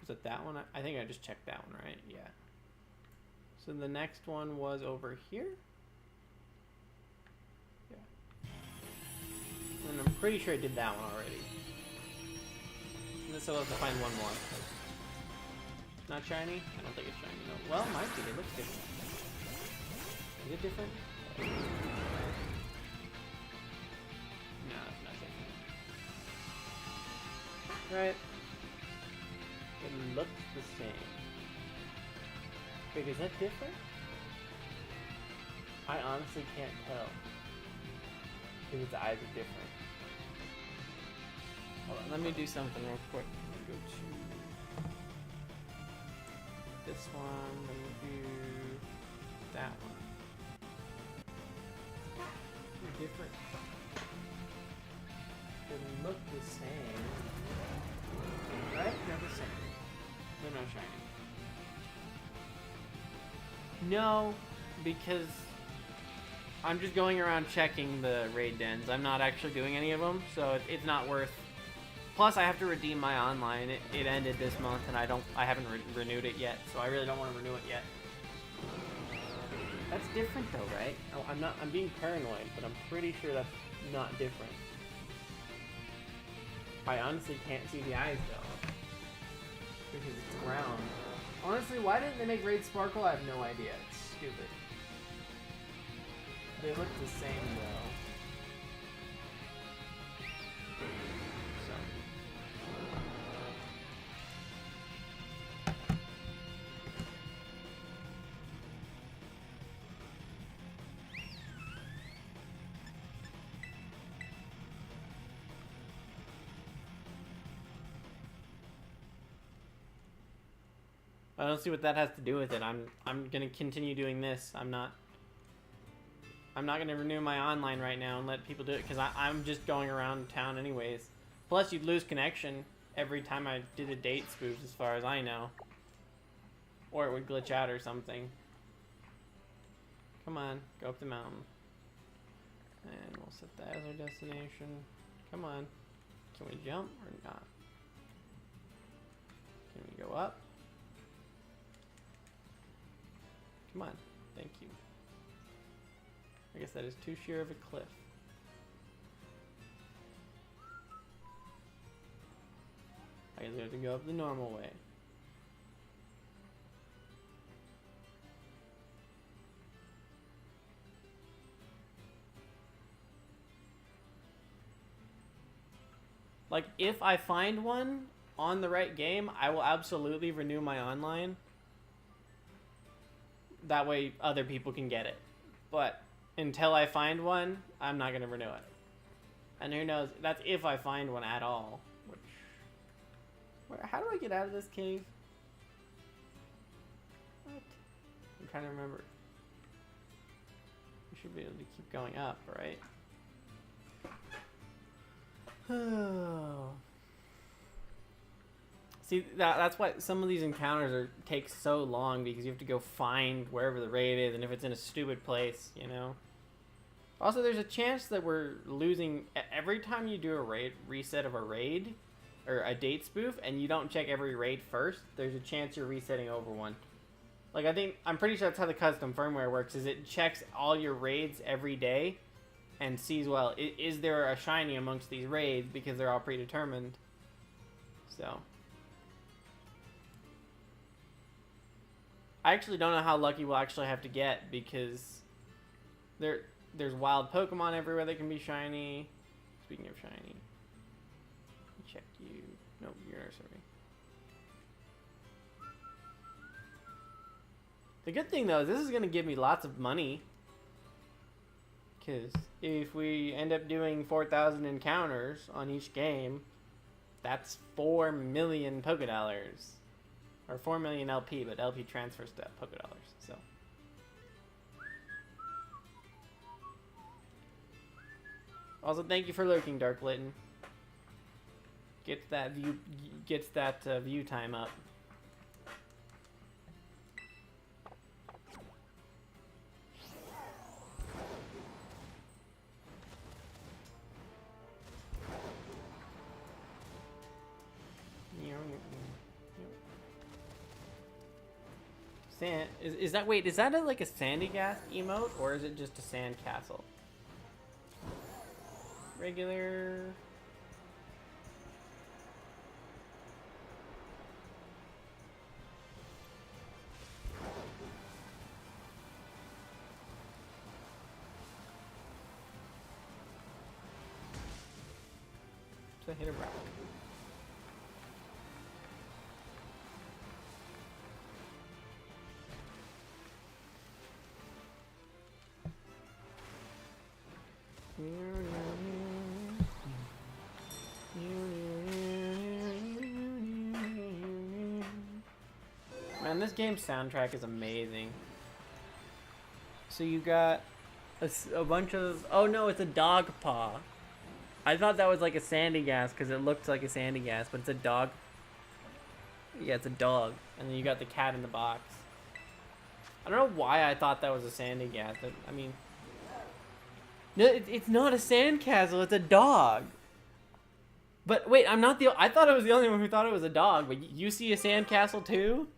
Was it that one? I think I just checked that one, right? Yeah. So the next one was over here? Yeah. And I'm pretty sure I did that one already. And so I'll have to find one more. Not shiny? I don't think it's shiny. No. Well, it might be. It looks different. Is it different? No, it's not different. Right. It looks the same. Wait, is that different? I honestly can't tell. Because its eyes are different. Hold on, let me do something real quick. Let me go to this one. Let me do that one. They're different. They look the same. Right? They're the same. They're not shiny. No, because I'm just going around checking the raid dens. I'm not actually doing any of them, so it's not worth. Plus, I have to redeem my online. It ended this month, and I haven't renewed it yet, so I really don't want to renew it yet. That's different, though, right? Oh, I'm being paranoid, but I'm pretty sure that's not different. I honestly can't see the eyes, though. Because it's brown. Honestly, why didn't they make Raid Sparkle? I have no idea. It's stupid. They look the same, though. I don't see what that has to do with it. I'm gonna continue doing this. I'm not gonna renew my online right now and let people do it because I'm just going around town anyways. Plus, you'd lose connection every time I did a date spoof, as far as I know, or it would glitch out or something. Come on, go up the mountain. And we'll set that as our destination. Come on. Can we jump or not? Can we go up? Come on. Thank you. I guess that is too sheer of a cliff. I guess we have to go up the normal way. Like, if I find one on the right game, I will absolutely renew my online. That way other people can get it. But until I find one, I'm not going to renew it. And who knows, that's if I find one at all. How do I get out of this cave? What? I'm trying to remember. We should be able to keep going up, right? See, that's why some of these encounters take so long, because you have to go find wherever the raid is, and if it's in a stupid place, you know. Also, there's a chance that we're losing every time you do a raid reset of a raid or a date spoof, and you don't check every raid first. There's a chance you're resetting over one. Like, I'm pretty sure that's how the custom firmware works. Is it checks all your raids every day and sees, well, is there a shiny amongst these raids, because they're all predetermined. So I actually don't know how lucky we'll actually have to get, because there's wild Pokemon everywhere that can be shiny. Speaking of shiny, check you. Nope, you're nursery. The good thing though is this is going to give me lots of money, because if we end up doing 4,000 encounters on each game, that's 4 million Pokédollars. Or 4 million LP, but LP transfers to Pokédollars, so. Also, thank you for lurking, Dark Litten. Gets that view time up. Is that, wait, is that like a sandy gas emote, or is it just a sand castle? Regular. So hit a rock. Man, this game's soundtrack is amazing. So you got a bunch of... Oh no, it's a dog paw. I thought that was like a sandy gas because it looked like a sandy gas, but it's a dog. Yeah, it's a dog. And then you got the cat in the box. I don't know why I thought that was a sandy gas. I mean... No, it's not a sandcastle, it's a dog. But wait, I'm not the... I thought I was the only one who thought it was a dog, but you see a sandcastle too?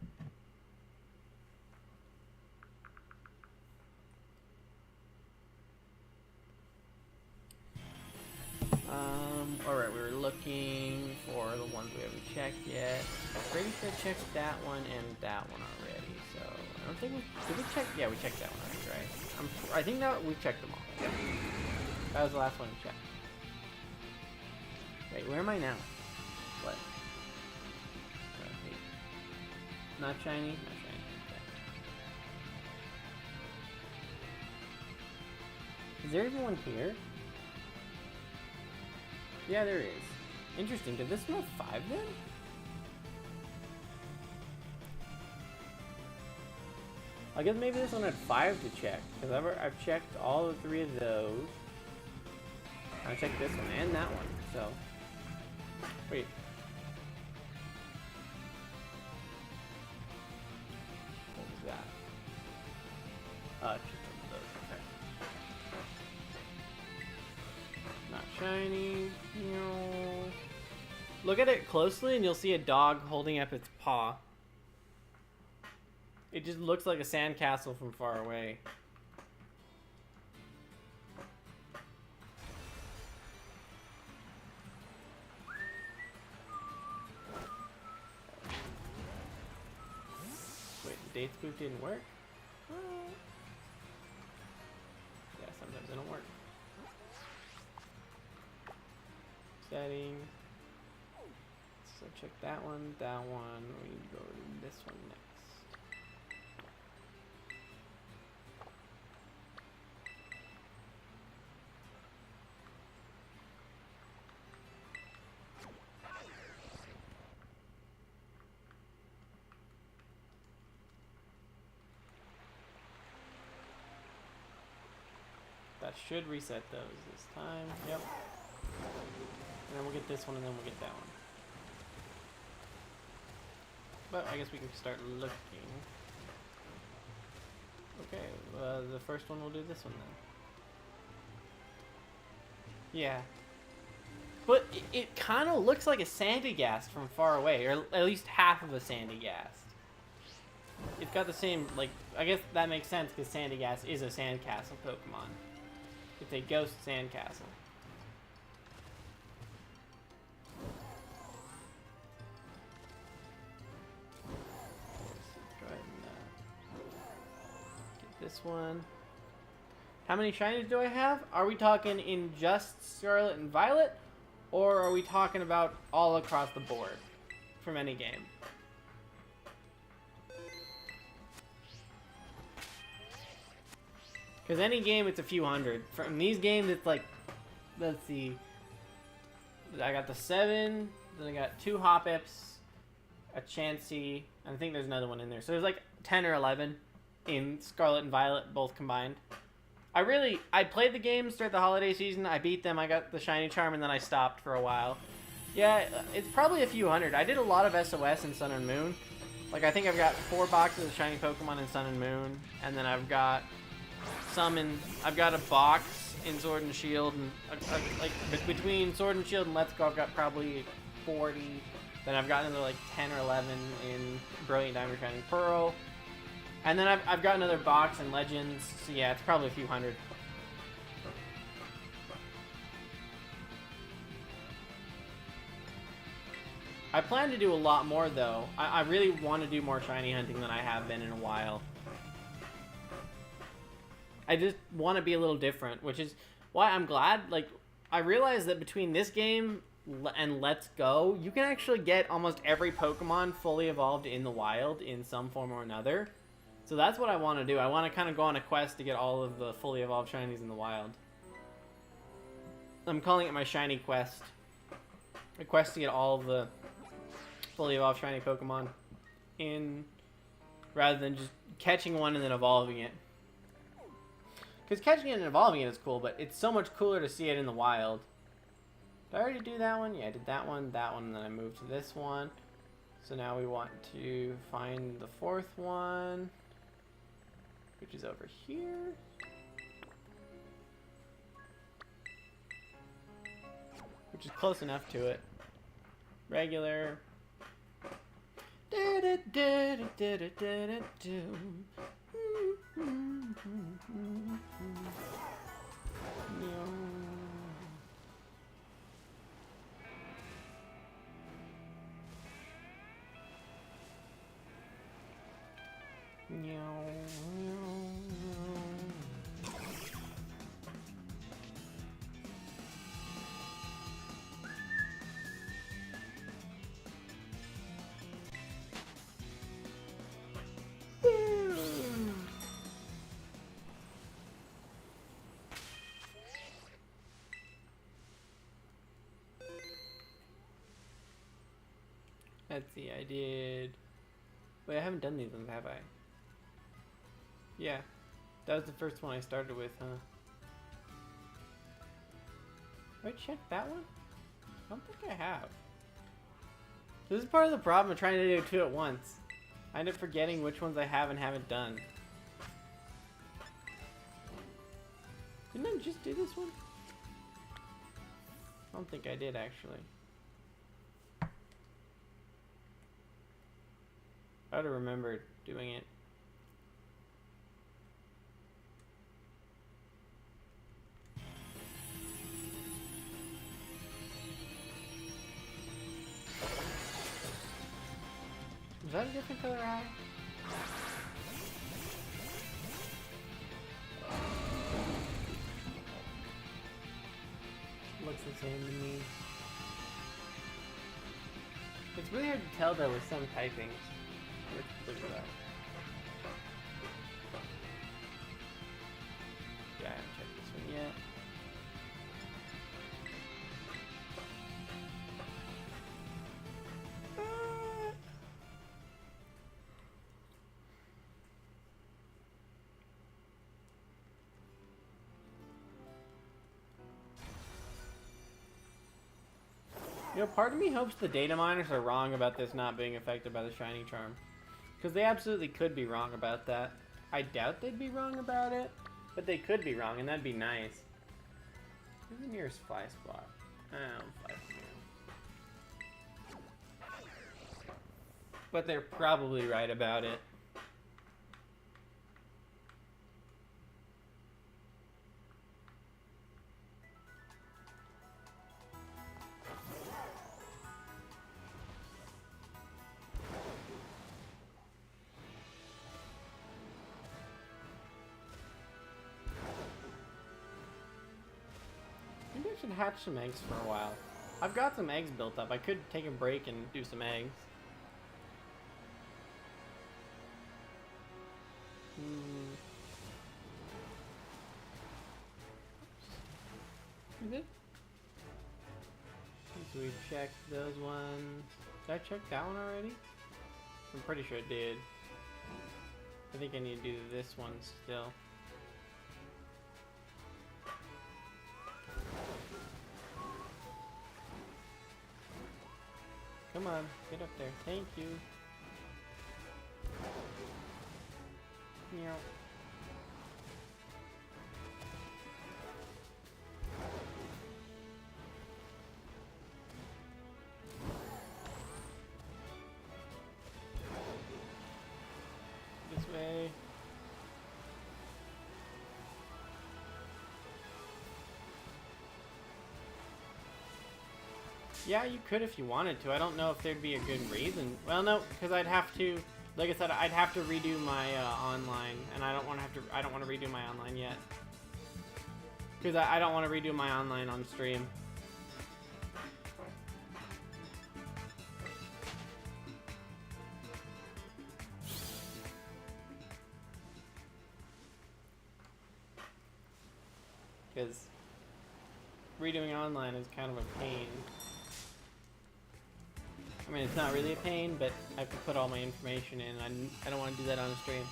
Alright, we were looking for the ones we haven't checked yet. I'm pretty sure I checked that one and that one already, so... I don't think we... Did we check? Yeah, we checked that one already, right? I think that we checked them all. Yep. That was the last one we checked. Wait, where am I now? What? Not shiny? Not shiny. Okay. Is there even one here? Yeah, there is. Interesting. Did this one have 5 then? I guess maybe this one had 5 to check, because I've checked all 3 of those. I checked this one and that one, so... Wait. What was that? Just one of those, okay. Shiny. No. Look at it closely and you'll see a dog holding up its paw. It just looks like a sandcastle from far away. Wait, the date spook didn't work? Yeah, sometimes it don't work. Setting. So check that one, that one. We need to go to this one next. That should reset those this time. Yep. And then we'll get this one and then we'll get that one. But I guess we can start looking. Okay, the first one we'll do this one then. Yeah. But it kind of looks like a Sandygast from far away, or at least half of a Sandygast. It's got the same, like, I guess that makes sense because Sandygast is a sandcastle Pokemon. It's a ghost sandcastle. Go ahead and get this one. How many shinies do I have? Are we talking in just Scarlet and Violet? Or are we talking about all across the board from any game? Because any game, it's a few hundred. From these games, it's like, let's see. I got the 7, then I got 2 Hoppips, a Chansey, and I think there's another one in there. So there's like 10 or 11 in Scarlet and Violet, both combined. I played the games throughout the holiday season. I beat them. I got the Shiny Charm, and then I stopped for a while. Yeah, it's probably a few hundred. I did a lot of SOS in Sun and Moon. Like, I think I've got 4 boxes of Shiny Pokemon in Sun and Moon, and then I've got I've got a box in Sword and Shield, and like between Sword and Shield and Let's Go, I've got probably 40. Then I've got another like 10 or 11 in Brilliant Diamond, Shining Pearl, and then I've got another box in Legends. So yeah, it's probably a few hundred. I plan to do a lot more though. I really want to do more shiny hunting than I have been in a while. I just want to be a little different, which is why I'm glad, like, I realized that between this game and Let's Go, you can actually get almost every Pokemon fully evolved in the wild in some form or another. So that's what I want to do. I want to kind of go on a quest to get all of the fully evolved shinies in the wild. I'm calling it my shiny quest. A quest to get all of the fully evolved shiny Pokemon in, rather than just catching one and then evolving it. Because catching it and evolving it is cool, but it's so much cooler to see it in the wild. Did I already do that one? Yeah, I did that one, and then I moved to this one. So now we want to find the 4th one, which is over here. Which is close enough to it. Regular. Let's see, I did... Wait, I haven't done these ones, have I? Yeah. That was the first one I started with, huh? Have I checked that one? I don't think I have. This is part of the problem of trying to do 2 at once. I end up forgetting which ones I have and haven't done. Didn't I just do this one? don't think I did actually. I would have remembered doing it. Is that a different color eye? Looks the same to me. It's really hard to tell though with some typings. Let's look at that. Yeah, I haven't checked this one yet. You know, part of me hopes the data miners are wrong about this not being affected by the shiny charm. Because they absolutely could be wrong about that. I doubt they'd be wrong about it, but they could be wrong, and that'd be nice. Where's the nearest fly spot? Oh, fly spot. But they're probably right about it. Maybe I should hatch some eggs for a while. I've got some eggs built up. I could take a break and do some eggs. Is it? So we checked those ones. Did I check that one already? I'm pretty sure it did. I think I need to do this one still. Come on, get up there. Thank you. Meow. This way. Yeah, you could if you wanted to. I don't know if there'd be a good reason. Well, no, because I'd have to, like I said, I'd have to redo my online, and I don't want to redo my online yet. Because I don't want to redo my online on stream. Because redoing online is kind of a pain. I mean, it's not really a pain, but I have to put all my information in. I don't want to do that on a stream.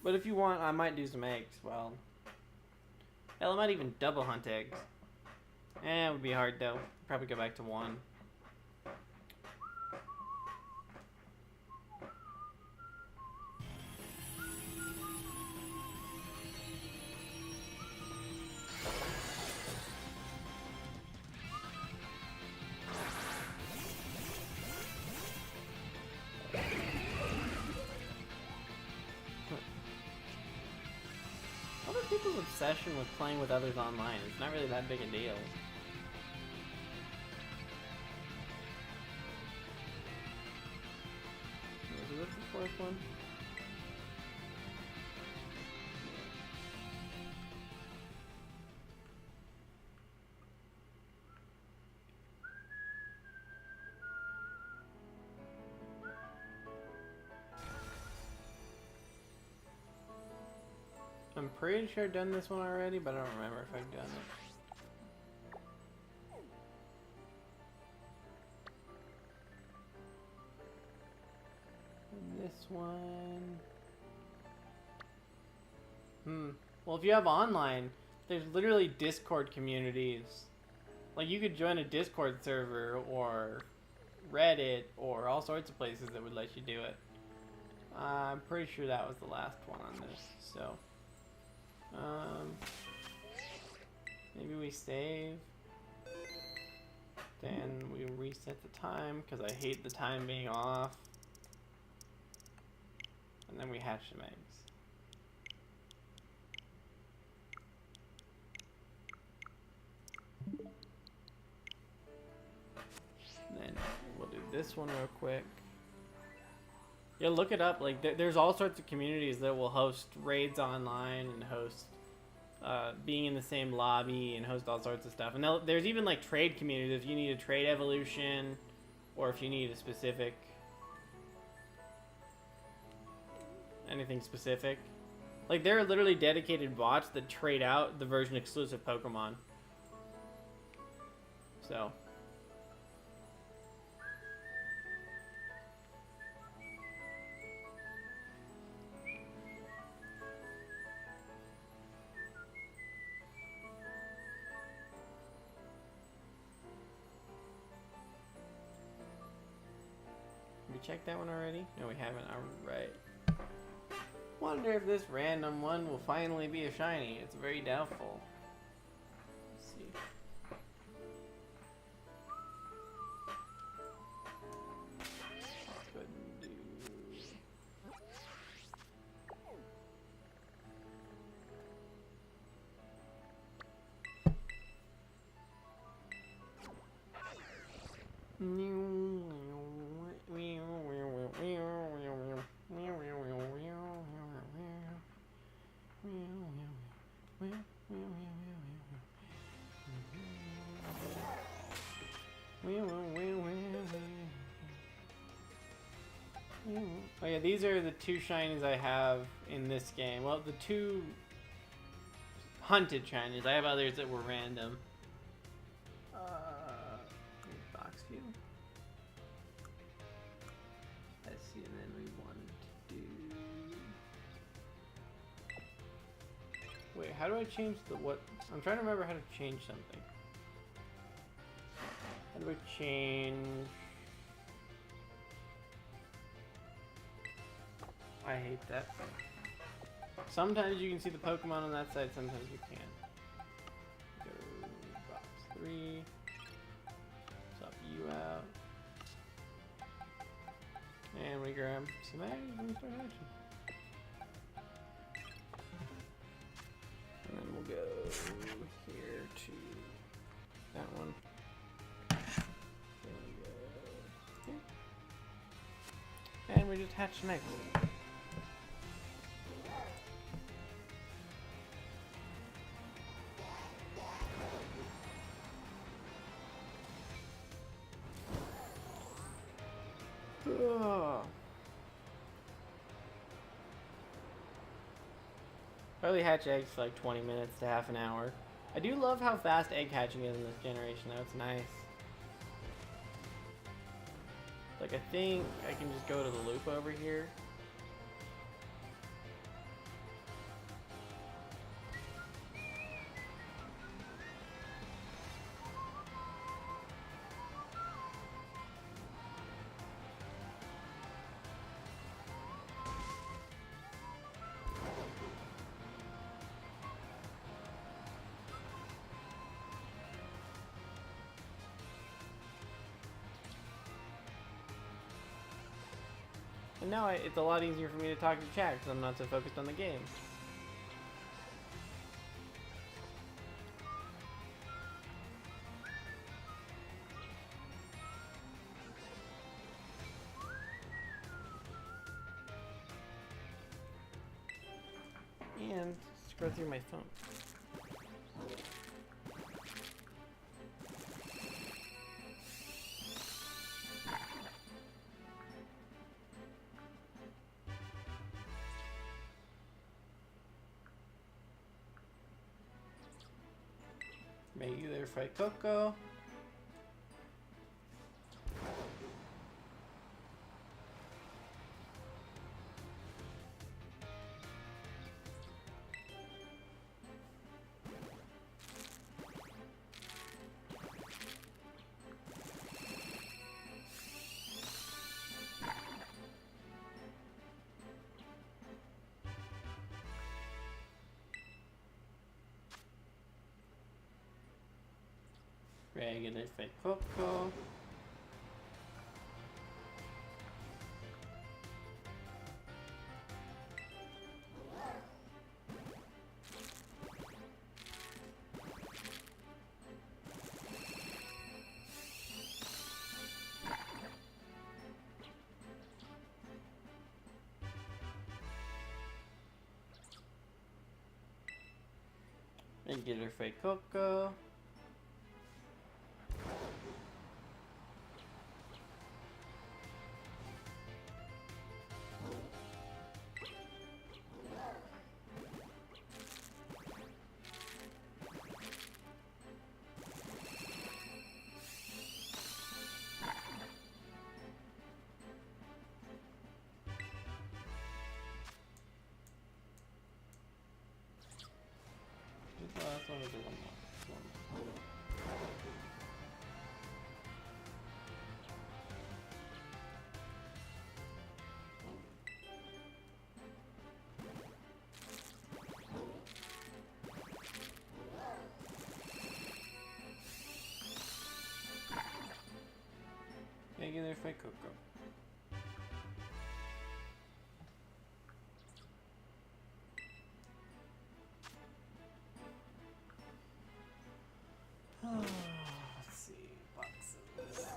But if you want, I might do some eggs. Well, hell, I might even double hunt eggs. It would be hard though. Probably go back to one. Other people's obsession with playing with others online, it's not really that big a deal. Is this the fourth one? I'm pretty sure I've done this one already, but I don't remember if I've done it. And this one... Well, if you have online, There's literally Discord communities. Like, you could join a Discord server or Reddit or all sorts of places that would let you do it. I'm pretty sure that was the last one on this, so. Maybe we save. Then we reset the time, because I hate the time being off. And then we hatch some eggs. Then we'll do this one real quick. Yeah, look it up. Like, there's all sorts of communities that will host raids online and host being in the same lobby and host all sorts of stuff. And there's even like trade communities if you need a trade evolution or if you need a specific anything specific. Like, there are literally dedicated bots that trade out the version exclusive Pokemon. So. We checked that one already? No, we haven't. Alright. Wonder if this random one will finally be a shiny. It's very doubtful. Let's see. Let's go ahead and do... Oh yeah, these are the two shinies I have in this game. Well, the two hunted shinies. I have others that were random. Box view. Let's see, and then we wanted to do... Wait, how do I change the what? I'm trying to remember how to change something. How do I change... I hate that. Sometimes you can see the Pokemon on that side, sometimes you can't. Go box 3. Swap you out. And we grab some eggs and we start hatching. And then we'll go here to that one. Then we go here. And we just hatch some eggs. Probably hatch eggs for like 20 minutes to half an hour. I do love how fast egg hatching is in this generation though, it's nice. Like, I think I can just go to the loop over here. And now it's a lot easier for me to talk to chat because I'm not so focused on the game. And scroll through my phone. Maybe there fight Coco. Regular fake Coco. Regular fake Coco. Last one is one more. Regular fake Coco. Let's see, boxes.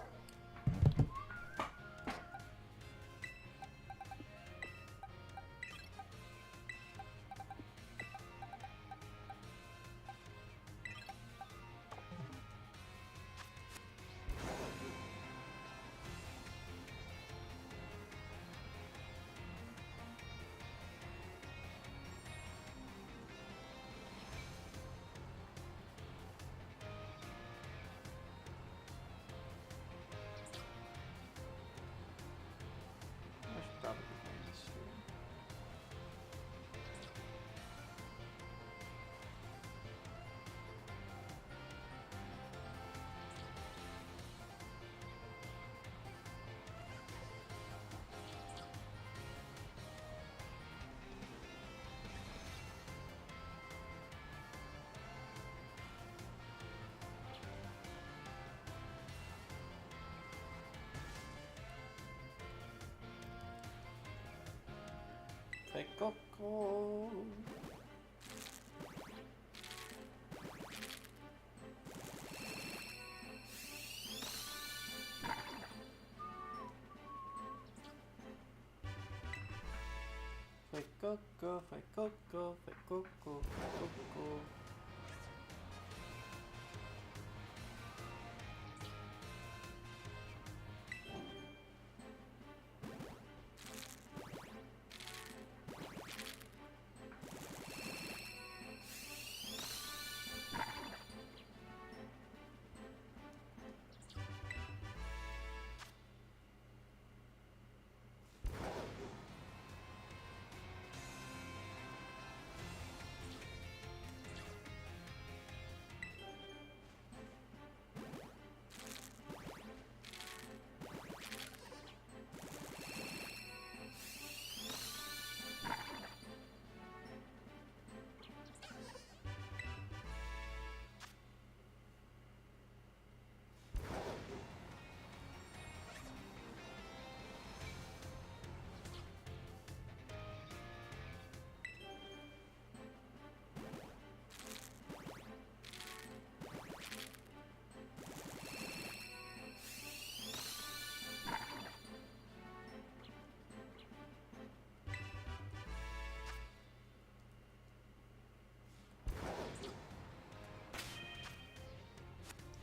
I should probably name this stream. Fake Coco. Fake Coco, fake Coco, fake Coco, fake Coco.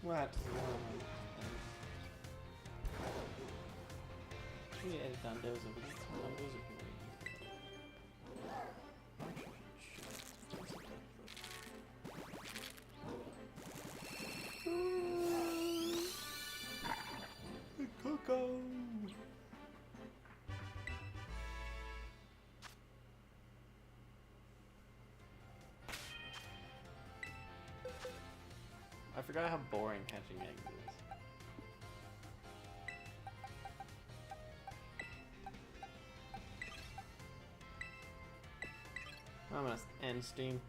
What? We edit down those over there. Those are great. Coco. I forgot how boring catching eggs is. I'm gonna end stream.